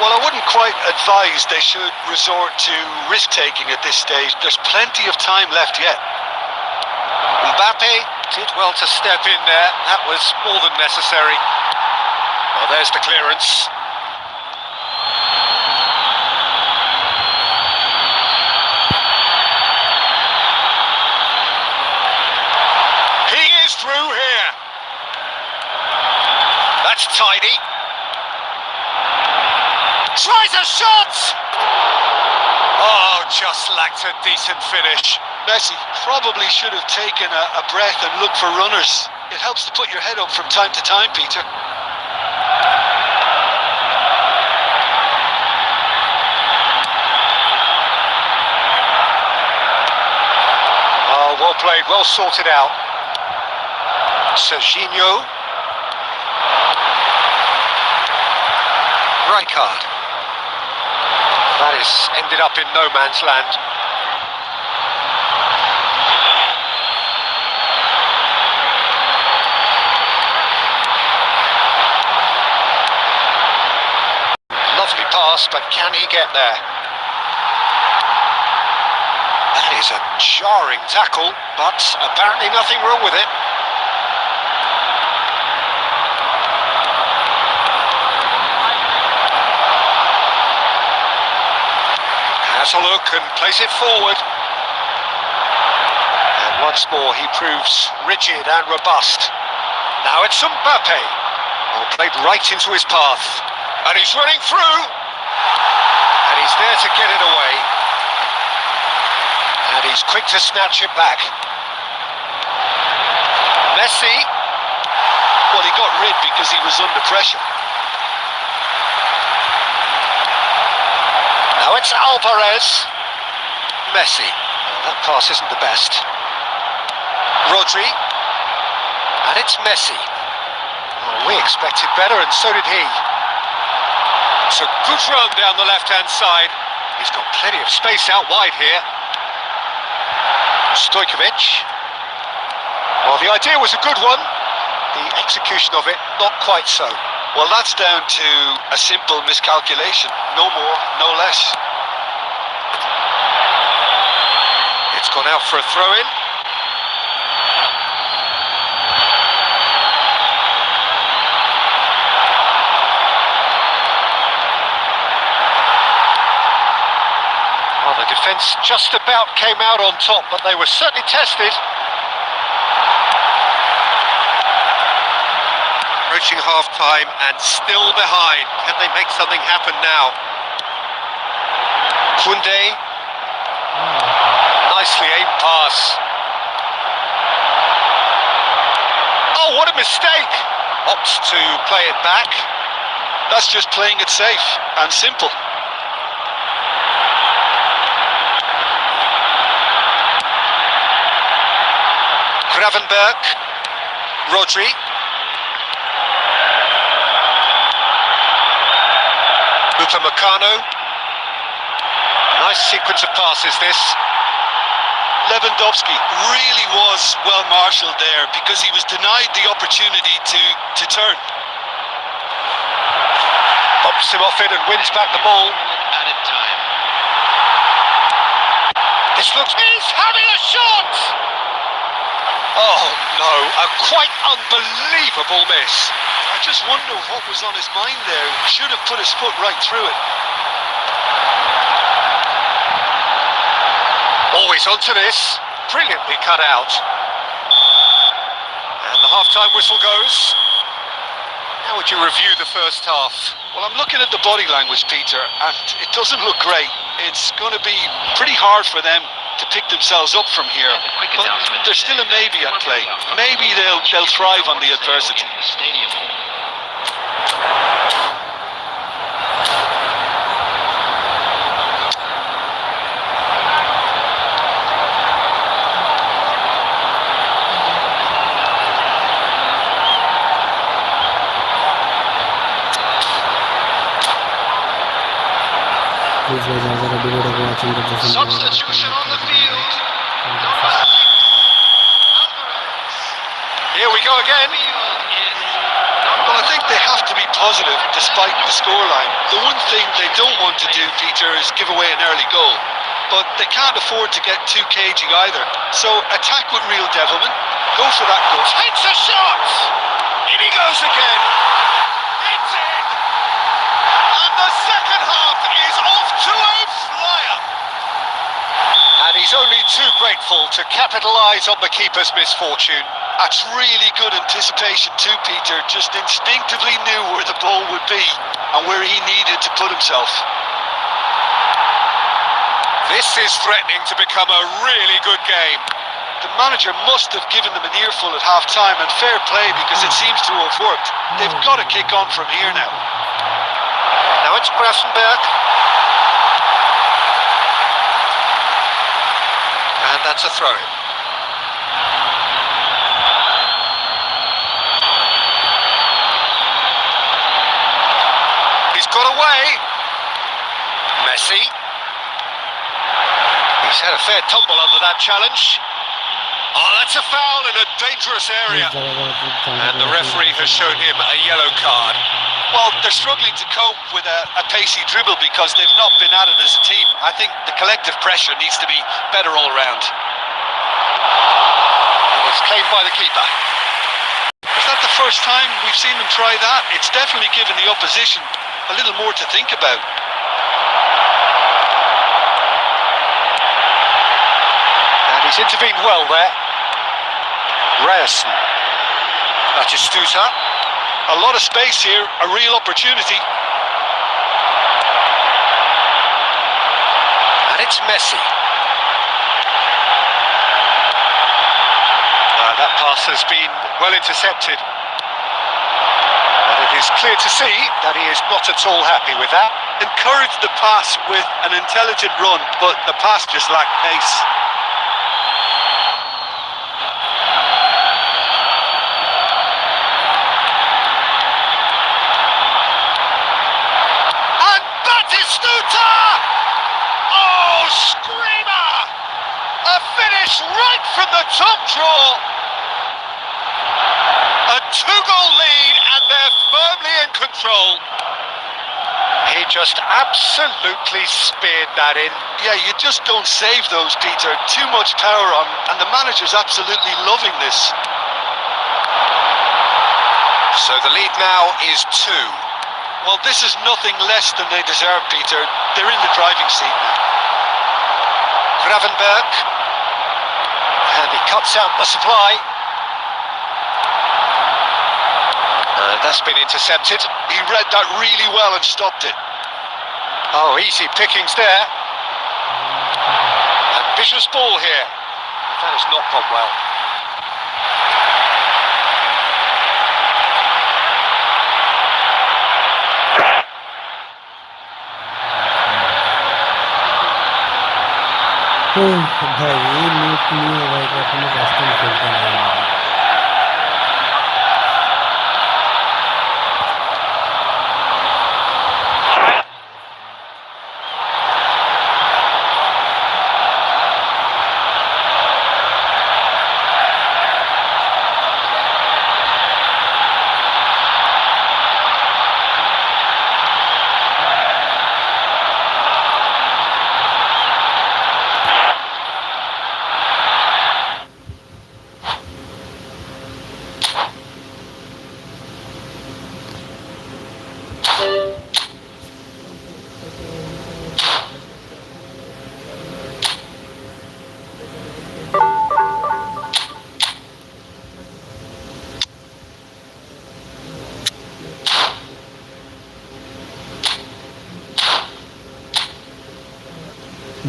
Well, I wouldn't quite advise they should resort to risk-taking at this stage. There's plenty of time left yet. Mbappe did well to step in there. That was more than necessary. Well, there's the clearance. He is through here. That's tidy. Tries a shot! Oh, just lacked a decent finish. Messi probably should have taken a breath and looked for runners. It helps to put your head up from time to time, Peter. Oh, well played, well sorted out. Serginho. Rijkaard. That has ended up in no man's land. Lovely pass, but can he get there? That is a jarring tackle, but apparently nothing wrong with it. Has a look and plays it forward. And once more he proves rigid and robust. Now it's Mbappe. Oh, played right into his path. And he's running through. And he's there to get it away. And he's quick to snatch it back. Messi. Well, he got rid because he was under pressure. Now it's Alvarez. Messi. Oh, that pass isn't the best. Rodri. And it's Messi. Oh, we expected better, and so did he. It's a good run down the left-hand side. He's got plenty of space out wide here. Stojkovic. Well, the idea was a good one. The execution of it, not quite so. Well, that's down to a simple miscalculation. No more, no less. It's gone out for a throw-in. defence just about came out on top, but they were certainly tested. Approaching half-time and still behind. Can they make something happen now? Kunde. Nicely aimed pass. Oh, what a mistake! Opts to play it back. That's just playing it safe and simple. Gravenberg. Rodri. Upamecano. Nice sequence of passes this. Lewandowski really was well marshalled there because he was denied the opportunity to turn. Pops him off it and wins back the ball. Added time. This looks... He's having a shot! Oh no, a quite unbelievable miss. I just wonder what was on his mind there. Should have put his foot right through it. Always onto this. Brilliantly cut out. And the half-time whistle goes. How would you review the first half? Well, I'm looking at the body language, Peter, and it doesn't look great. It's going to be pretty hard for them to pick themselves up from here. But there's still a maybe at play. Maybe they'll thrive on the adversity. Substitution on the field. Here we go again. Well, I think they have to be positive despite the scoreline. The one thing they don't want to do, Peter, is give away an early goal. But they can't afford to get too cagey either. So attack with real devilment. Go for that goal. Takes a shot! In he goes again. It's in! And the second half is off to a flyer. And he's only too grateful to capitalise on the keeper's misfortune. That's really good anticipation too, Peter. Just instinctively knew where the ball would be and where he needed to put himself. This is threatening to become a really good game. The manager must have given them an earful at half-time, and fair play because it seems to have worked. They've got to kick on from here now. Now it's Gravenberg. And that's a throw-in. He's got away. Messi. He's had a fair tumble under that challenge. Oh, that's a foul in a dangerous area. And the referee has shown him a yellow card. Well, they're struggling to cope with a pacey dribble because they've not been at it as a team. I think the collective pressure needs to be better all around. Well, it's claimed by the keeper. Is that the first time we've seen them try that? It's definitely given the opposition a little more to think about. And he's intervened well there. Ryerson. Batistuta. A lot of space here, a real opportunity. And it's Messi. That pass has been well intercepted. And it is clear to see that he is not at all happy with that. Encouraged the pass with an intelligent run, but the pass just lacked pace. Batistuta! Oh, screamer! A finish right from the top draw. A two-goal lead and they're firmly in control. He just absolutely speared that in. Yeah, you just don't save those, Peter. Too much power on, and the manager's absolutely loving this. So the lead now is 2. Well, this is nothing less than they deserve, Peter. They're in the driving seat now. Gravenberg. And he cuts out the supply. That's been intercepted. He read that really well and stopped it. Oh, easy pickings there. Ambitious ball here. That has not gone well. ভাই এই net নিয়ে ভাই কখনো custom খেলতে হয় না।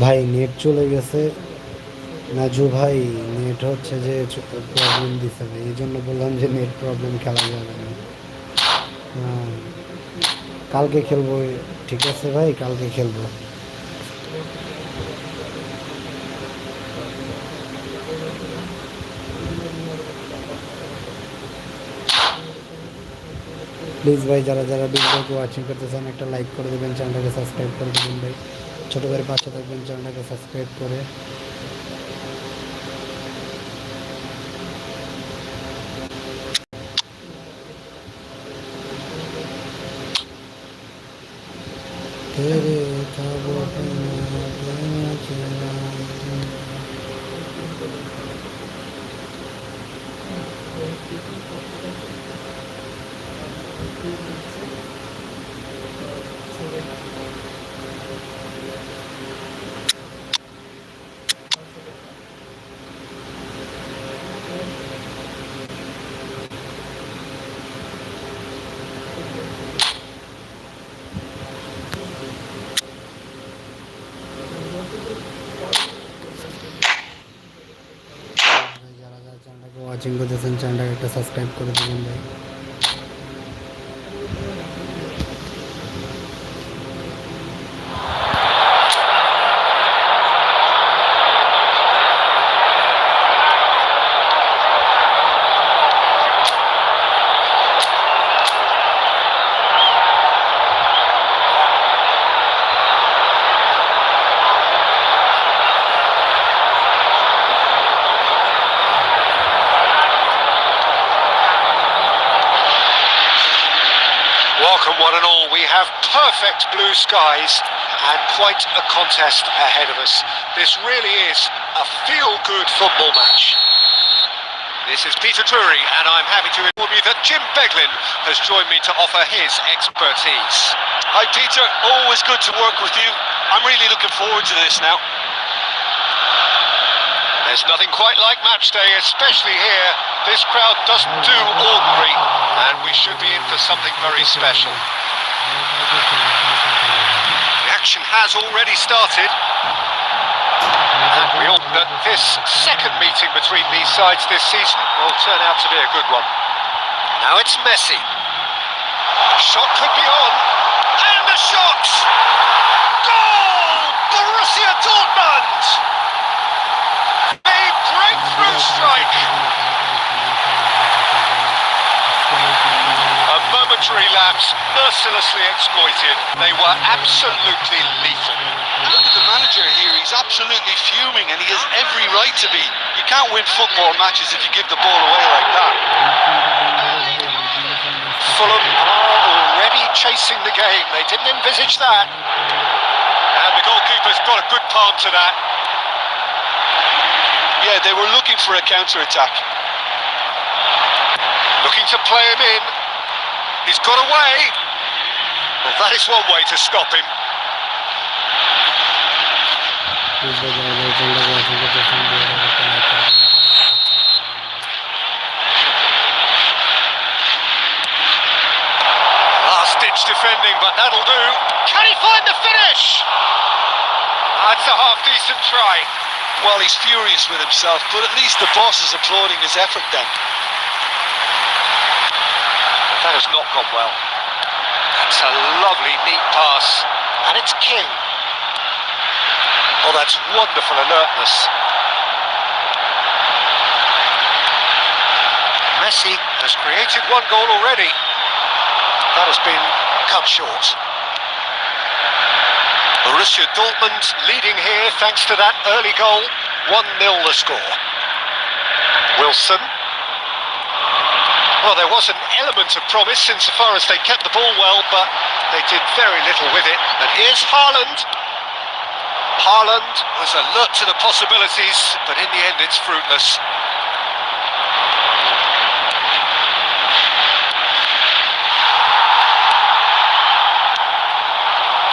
ভাই net চলে গেছে নাজু ভাই, নেট হচ্ছে যে প্রবলেম দিছে ভাই, এই জন্য বললাম যে নেট প্রবলেম খেলা যাবে না। হ্যাঁ, কালকে খেলবো, ঠিক আছে ভাই, কালকে খেলবো। প্লিজ ভাই যারা যারা ভিডিওকে ওয়াচিং করতেছেন একটা লাইক করে দেবেন, চ্যানেলটাকে সাবস্ক্রাইব করে দেবেন ভাই, ছোটো করে পাশে থাকবেন চ্যানেলটাকে সাবস্ক্রাইব করে। तेरे ख्वाबों पे मैं चला যারা যারা চ্যানেলটাকে ওয়াচিং করতেছেন চ্যানেলটাকে একটা সাবস্ক্রাইব করে দেবেন ভাই। Welcome one and all. We have perfect blue skies and quite a contest ahead of us. This really is a feel-good football match. This is Peter Drury and I'm happy to inform you that Jim Beglin has joined me to offer his expertise. Hi Peter, always good to work with you. I'm really looking forward to this now. There's nothing quite like match day, especially here. This crowd doesn't do ordinary, and we should be in for something very special. The action has already started, and we all know that this second meeting between these sides this season will turn out to be a good one. Now it's Messi. Shot could be on, and the shot! Goal! Borussia Dortmund! A breakthrough strike! A momentary lapse, mercilessly exploited. They were absolutely lethal. Look at the manager here, he's absolutely fuming and he has every right to be. You can't win football matches if you give the ball away like that. Fulham are already chasing the game. They didn't envisage that. And the goalkeeper's got a good palm to that. Yeah, they were looking for a counter-attack. Looking to play him in. He's got away. Well, that is one way to stop him. Please ভাই যারা যারা চ্যানেলটাকে অসংখ্য পছন্দ করে একটা like করে দেবেন, Last ditch defending, but that'll do. Can he find the finish? That's a half decent try. Well, he's furious with himself, but at least the boss is applauding his effort then. That has not gone well. That's a lovely, neat pass. And it's King. Oh, that's wonderful alertness. Messi has created one goal already. That has been cut short. Borussia Dortmund leading here thanks to that early goal. 1-0 the score. Wilson. Well, there was an element of promise insofar as they kept the ball well, but they did very little with it. And here's Haaland. Haaland was alert to the possibilities, but in the end it's fruitless.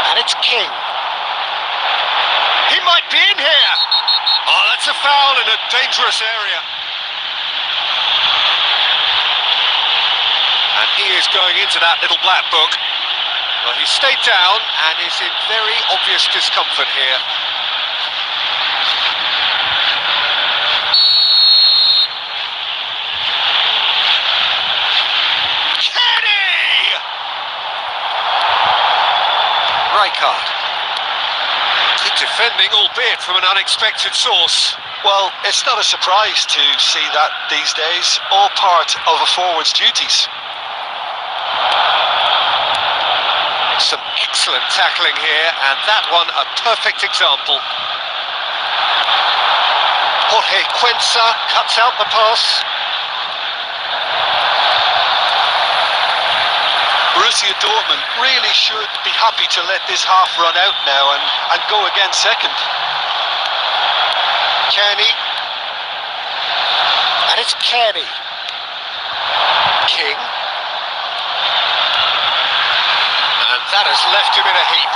And it's King. He might be in here. Oh, that's a foul in a dangerous area. And he is going into that little black book. Well, he stayed down and is in very obvious discomfort here. Kenny! Rijkaard. Good defending, albeit from an unexpected source. Well, it's not a surprise to see that these days, all part of a forward's duties. Some excellent tackling here, and that one a perfect example. Jorge Cuenca cuts out the pass. Borussia Dortmund really should be happy to let this half run out now and go again second. Kenny. And it's Kenny. King. And that has left him in a heap.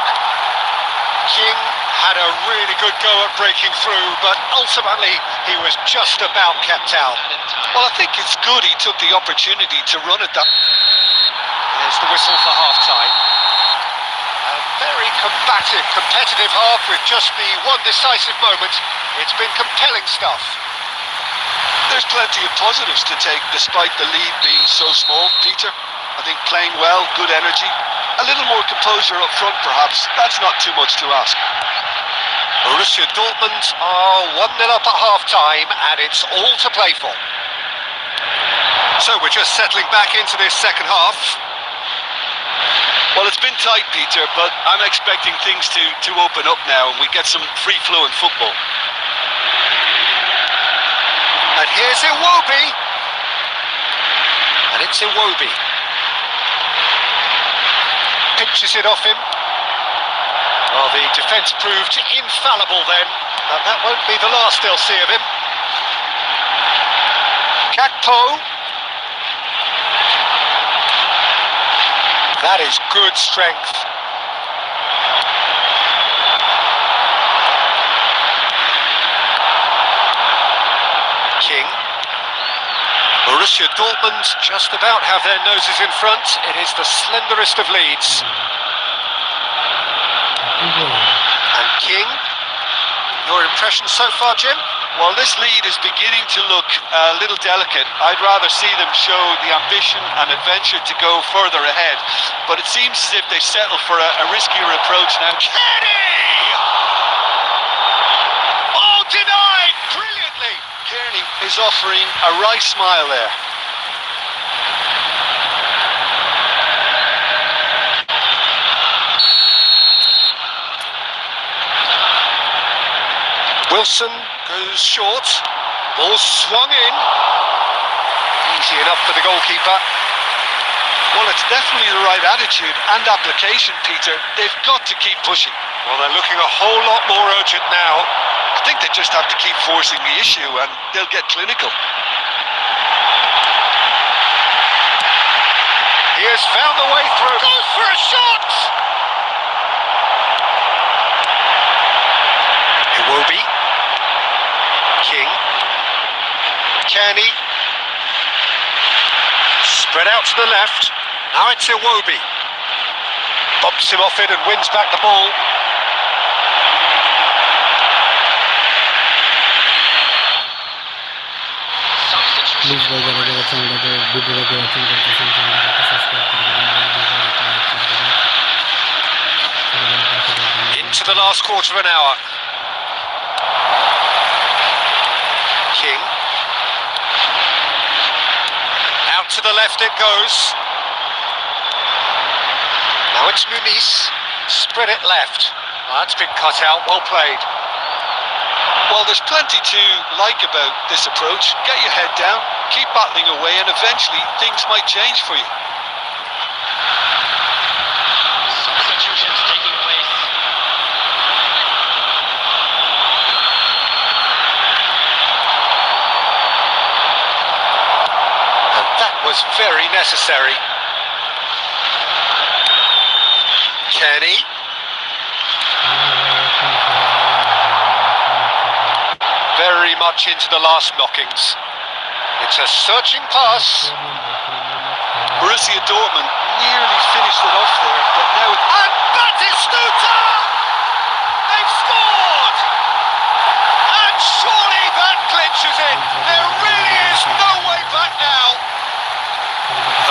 King had a really good go at breaking through, but ultimately he was just about kept out. Well, I think it's good he took the opportunity to run at that. There's the whistle for half-time. A very combative, competitive half with just the one decisive moment. It's been compelling stuff. There's plenty of positives to take despite the lead being so small, Peter. I think playing well, good energy, a little more composure up front perhaps. That's not too much to ask. Borussia Dortmund are 1-0 up at half-time, and it's all to play for. So we're just settling back into this second half. Well, it's been tight, Peter, but I'm expecting things to open up now and we get some free-flowing football. And here's Iwobi. And it's Iwobi. Pinches it off him. Well, the defence proved infallible then, and that won't be the last they'll see of him. Gakpo. That is good strength. King. Borussia Dortmund just about have their noses in front. It is the slenderest of leads. And King, your impression so far, Jim? Well, this lead is beginning to look a little delicate. I'd rather see them show the ambition and adventure to go further ahead. But it seems as if they settle for a riskier approach now. Kenny! Oh, denied! Brilliantly! Kearney is offering a wry smile there. Wilson goes short. Ball swung in. Easy enough for the goalkeeper. Well, it's definitely the right attitude and application, Peter. They've got to keep pushing. Well, they're looking a whole lot more urgent now. I think they just have to keep forcing the issue and they'll get clinical. He has found the way through. Goes for a shot! It will be Kearney. Spread out to the left. Now it's Iwobi. Bumps him off it and wins back the ball. Please ভাই যারা যারা চ্যানেলটাকে ভিডিওটাকে watching করতেছেন চ্যানেলটাকে subscribe করে দেবেন। Into the last quarter of an hour. King. Out to the left it goes. Now it's Muniz. Spread it left. That's been cut out. Well played. Well, there's plenty to like about this approach. Get your head down, keep battling away, and eventually things might change for you. Substitutions taking place. And that was very necessary. Kenny. Very much into the last knockings. It's a searching pass. Borussia Dortmund nearly finished it off there, but now And Batistuta! They've scored! And surely that clinches it. There really is no way back now.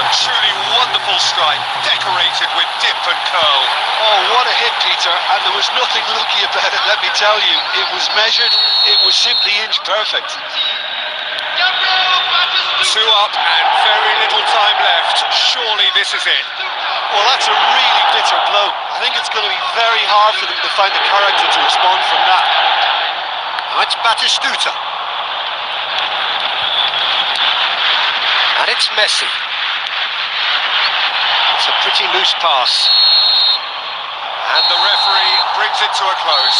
A truly wonderful strike, decorated with dip and curl. oh, what a hit, Peter, and there was nothing lucky about it, let me tell you. It was measured, it was simply inch perfect. Two up and very little time left. Surely this is it. Well, that's a really bitter blow. I think it's going to be very hard for them to find the character to respond from that. Now it's Batistuta. And it's Messi. It's a pretty loose pass. And the referee brings it to a close.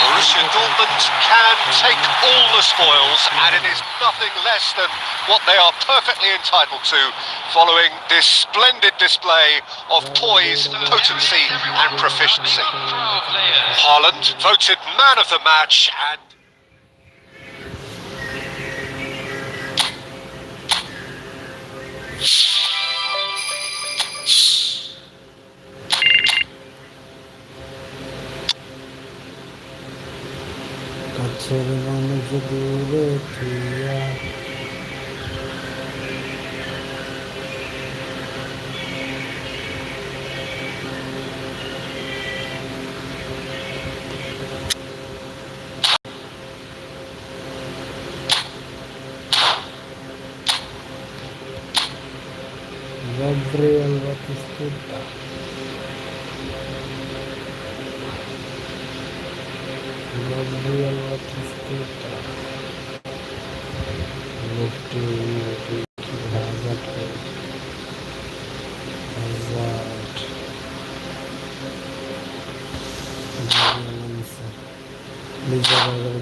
Borussia Dortmund can take all the spoils, and it is nothing less than what they are perfectly entitled to, following this splendid display of poise, potency and proficiency. Haaland voted man of the match, and কাছের মানুষ দূরে থিয়া Gabriel Batistuta. Gabriel Batistuta. Lifting Hazard. Please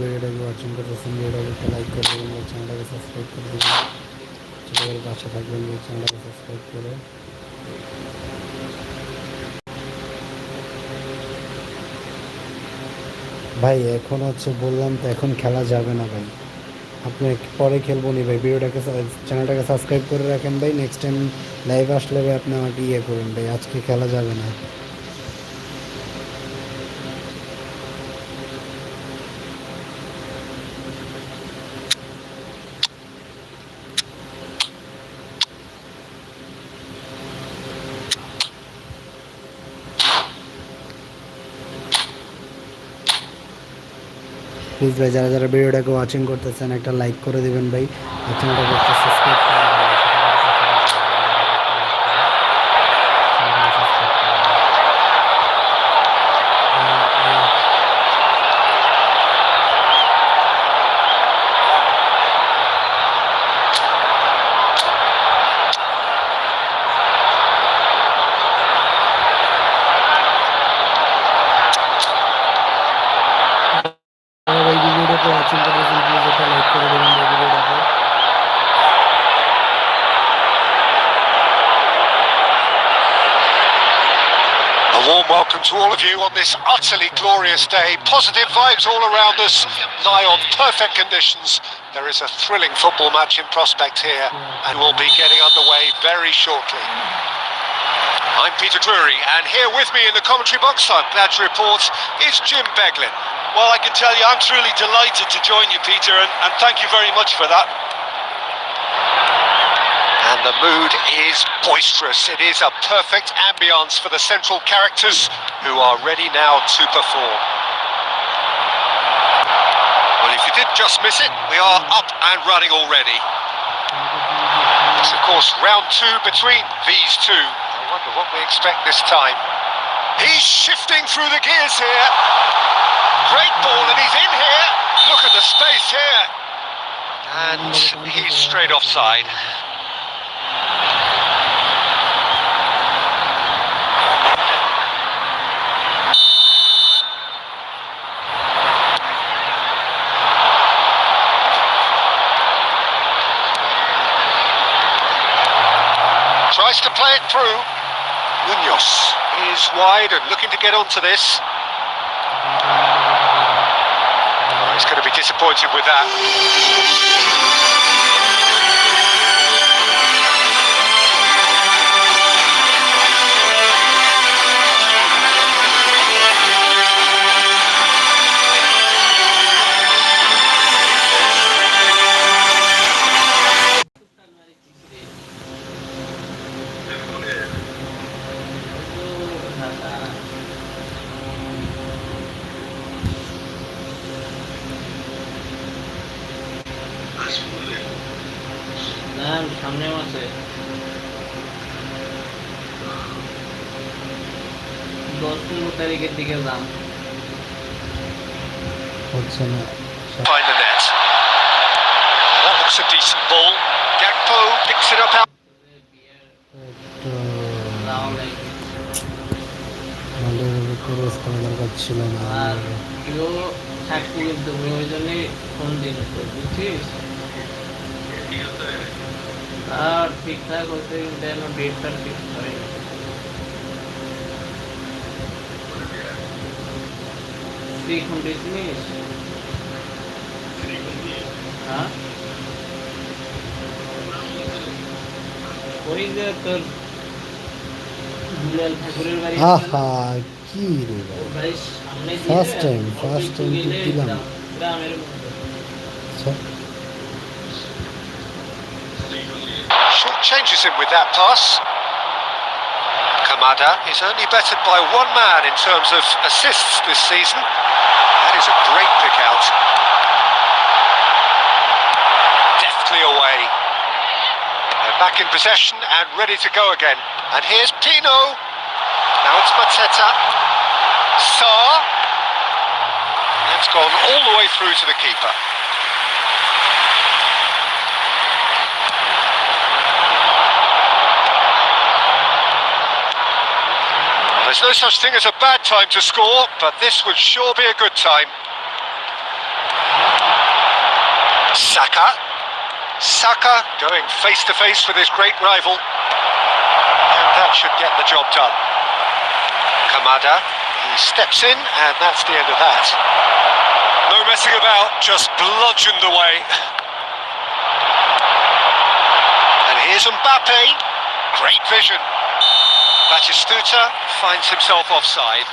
ভিডিওটাকে watching করতেছেন ভিডিওটাকে like করে দেবেন চ্যানেলটাকে subscribe করে দেবেন ছোটদের পাশে থাকবেন চ্যানেলটাকে সাবস্ক্রাইব করে ভাই এখন হচ্ছে বললাম তো এখন খেলা যাবে না ভাই আপনি পরে খেলবো নি ভাই ভিডিওটাকে চ্যানেলটাকে সাবস্ক্রাইব করে রাখেন ভাই নেক্সট টাইম লাইভ আসলে ভাই আপনি আমাকে ইয়ে করুন ভাই আজকে খেলা যাবে না প্লিজ ভাই যারা যারা ভিডিওটাকে ওয়াচিং করতেছেন একটা লাইক করে দিবেন ভাই আর চ্যানেলটাকে একটা সাবস্ক্রাইব করে দেবেন ভিডিওটাকে ওয়াচিং করতেছেন প্লিজ একটা লাইক করে দেবেন ভিডিওটাকে welcome to all of you on this utterly glorious day. Positive vibes all around us, lie on perfect conditions. There is a thrilling football match in prospect here, and we'll be getting underway very shortly. I'm Peter Drury, and here with me in the commentary box, I'm glad to report, is Jim Beglin. Well, I can tell you, I'm truly delighted to join you, Peter, and thank you very much for that. And the mood is boisterous. It is a perfect ambience for the central characters who are ready now to perform. Well, if you did just miss it, we are up and running already. It's, of course, round two between these two. I wonder what we expect this time. He's shifting through the gears here. Great ball, and he's in here. Look at the space here. And he's straight offside. Tries to play it through. Munoz is wide and looking to get onto this. Oh, he's going to be disappointed with that. সামনেও আছে 10-15 তারিখের দিকে যান হচ্ছে না Find the net. That looks a decent ball. Gakpo picks it up out. Cross করা দরকার ছিল না আর কেউ থাকবো কিন্তু ওই জন্যই ফোন দিন বুঝছিস আর ঠিকঠাক হচ্ছে যেন ডেটটা ফিক্স হয় দেখুন জিনিস হ্যাঁ ওই যে তোর দুলাল ঠাকুরের বাড়ি আহা কি রে ভাই সামনে ফার্স্ট টাইম দিলাম গ্রামের মধ্যে Short changes him with that pass. Kamada is only bettered by one man in terms of assists this season. That is a great pick out. Deftly away. They're back in possession and ready to go again. And here's Pino. Now it's Mateta. Sarr. That's gone all the way through to the keeper. There's no such thing as a bad time to score, but this would sure be a good time. Saka going face to face with his great rival. And that should get the job done. Kamada, he steps in, and that's the end of that. No messing about, just bludgeoned away. And here's Mbappe. Great vision. Batistuta finds himself offside.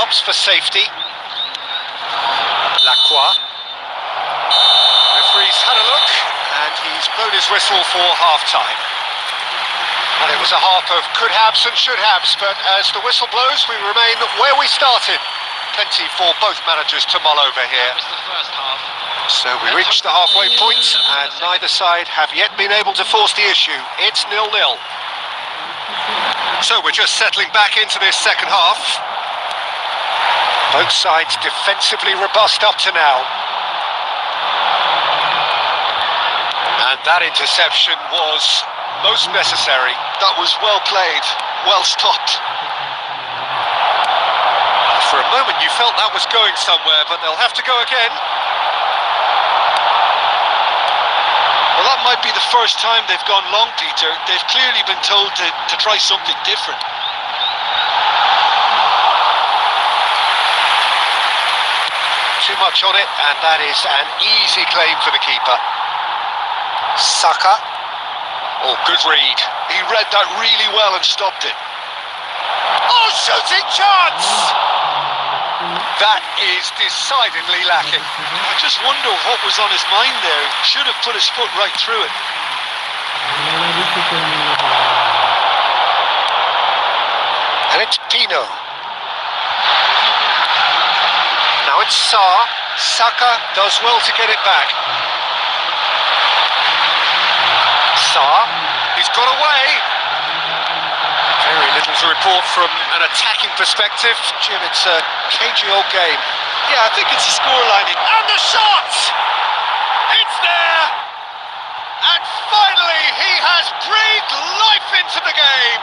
Hops for safety. Lacroix. Referee's had a look, and he's blown his whistle for half-time. And it was a half of could-haves and should-haves, but as the whistle blows, we remain where we started. Plenty for both managers to mull over here. That was the first half. So we reached the halfway point, and neither side have yet been able to force the issue. It's 0-0. So we're just settling back into this second half. Both sides defensively robust up to now. And that interception was most necessary. That was well played, well stopped. For a moment you felt that was going somewhere, but they'll have to go again. Well, that might be the first time they've gone long, Peter. They've clearly been told to try something different. Too much on it, and that is an easy claim for the keeper. Saka. Oh, good read. He read that really well and stopped it. Oh, shooting chance! That is decidedly lacking. I just wonder what was on his mind there. Should have put his foot right through it. And it's Pino. Now it's Sarr. Saka does well to get it back. Sarr, he's got away. Very little to report from an attacking perspective. Jim, it's a cagey old game. Yeah, I think it's a scoreline. And the shot! It's there! And finally he has breathed life into the game!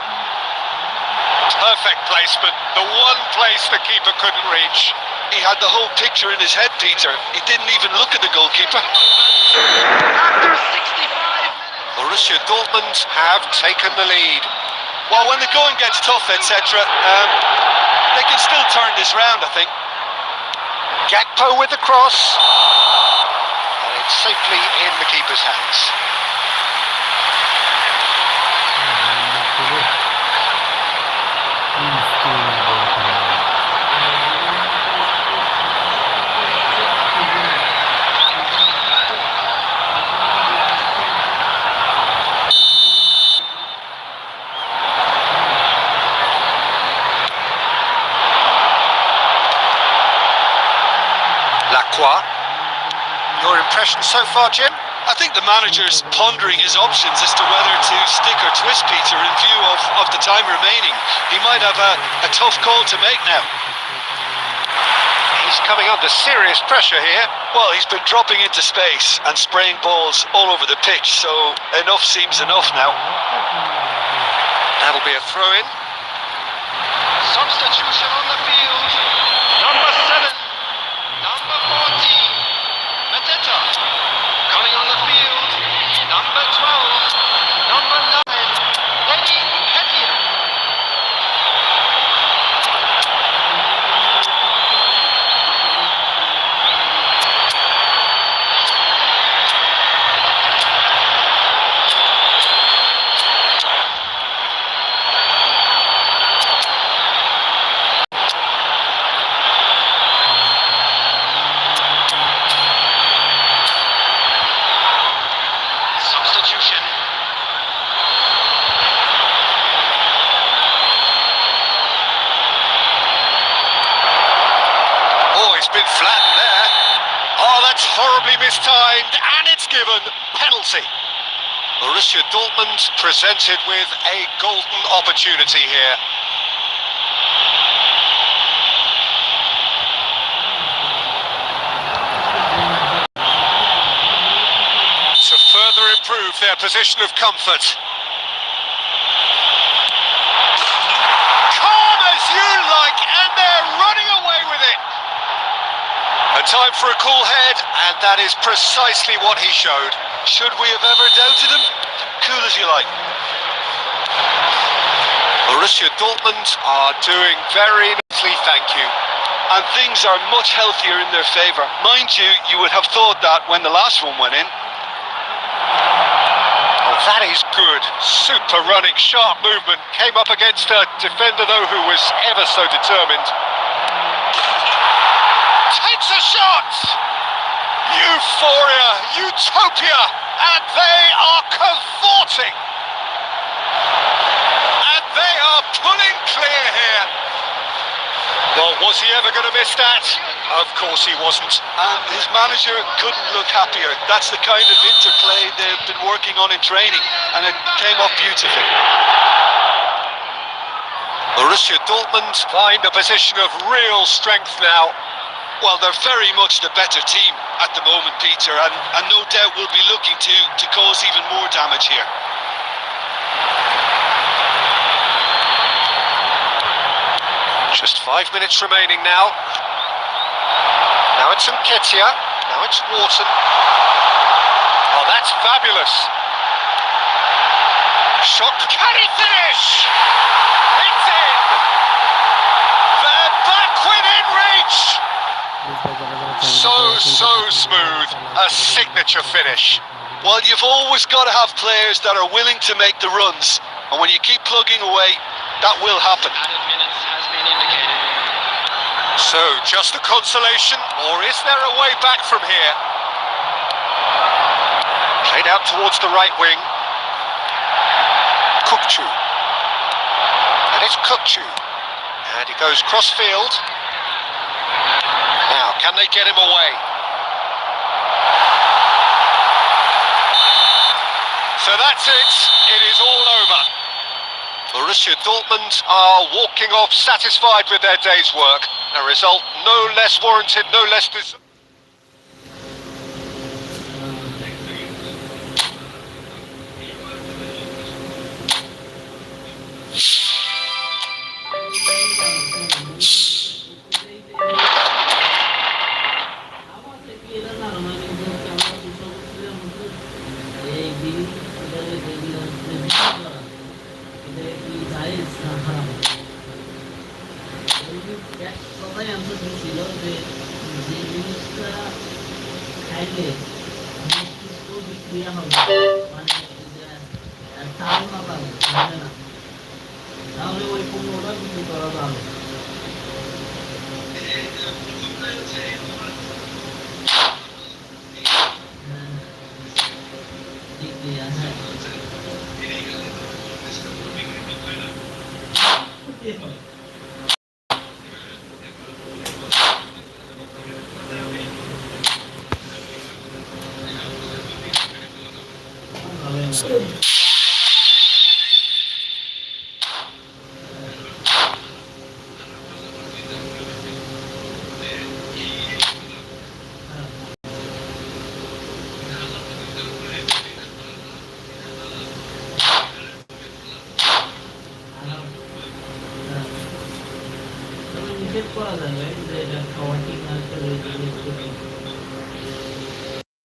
Perfect placement, the one place the keeper couldn't reach. He had the whole picture in his head, Peter. He didn't even look at the goalkeeper. After 65 Borussia Dortmund have taken the lead. Well, when the going gets tough, etc., they can still turn this round, I think. Gakpo with the cross. And it's safely in the keeper's hands. Your impression so far, Jim? I think the manager's pondering his options as to whether to stick or twist, Peter, in view of the time remaining. He might have a tough call to make now. He's coming under serious pressure here. Well, he's been dropping into space and spraying balls all over the pitch, so enough seems enough now. That'll be a throw-in. substitution on the field. Number 7, number 14, Mateta. Coming on the field, number 12, number 9, Eddie Nketiah. Substitution. Oh, he's been flattened there. Oh, that's horribly mistimed, and it's given. Penalty. Borussia Dortmund presented with a golden opportunity here. To further improve their position of comfort. Calm as you like, and they're running away with it. A time for a cool head, and that is precisely what he showed. Should we have ever doubted him? Cool as you like. Borussia Dortmund are doing very nicely, thank you. And things are much healthier in their favour. Mind you, you would have thought that when the last one went in. Oh, that is good. Super running, sharp movement. Came up against a defender, though, who was ever so determined. Takes a shot! Euphoria, utopia, and they are cavorting. And they are pulling clear here. Well, was he ever going to miss that? Of course he wasn't. And his manager couldn't look happier. That's the kind of interplay they've been working on in training, and it came off beautifully. Borussia Dortmund find a position of real strength now. Well, they're very much the better team at the moment, Peter, and no doubt will be looking to cause even more damage here. Just 5 minutes remaining now. Now it's Nketiah. Now it's Wharton. Oh, that's fabulous. Shot. Can he finish? It's in. They're back within reach. So smooth. A signature finish. Well, you've always got to have players that are willing to make the runs, and when you keep plugging away, that will happen. Added minutes has been indicated. So, just a consolation, or is there a way back from here? Played out towards the right wing. Kukçu. And it's Kukçu. And he goes cross-field. Now, can they get him away? So that's it. It is all over. Borussia Dortmund are walking off satisfied with their day's work. A result no less warranted, no less deserved. সবাই আমরা ছিল যে যে জিনিসটা খাইলে মস্তিষ্ক বিক্রিয়া হবে মানে তাল না পাবে জানে না তাহলে ওই পণ্যটা বিক্রি করা যাবে বিক্রিয়া হ্যাঁ নিষেধ করা যাবে যে এটা খাওয়া ঠিক না করে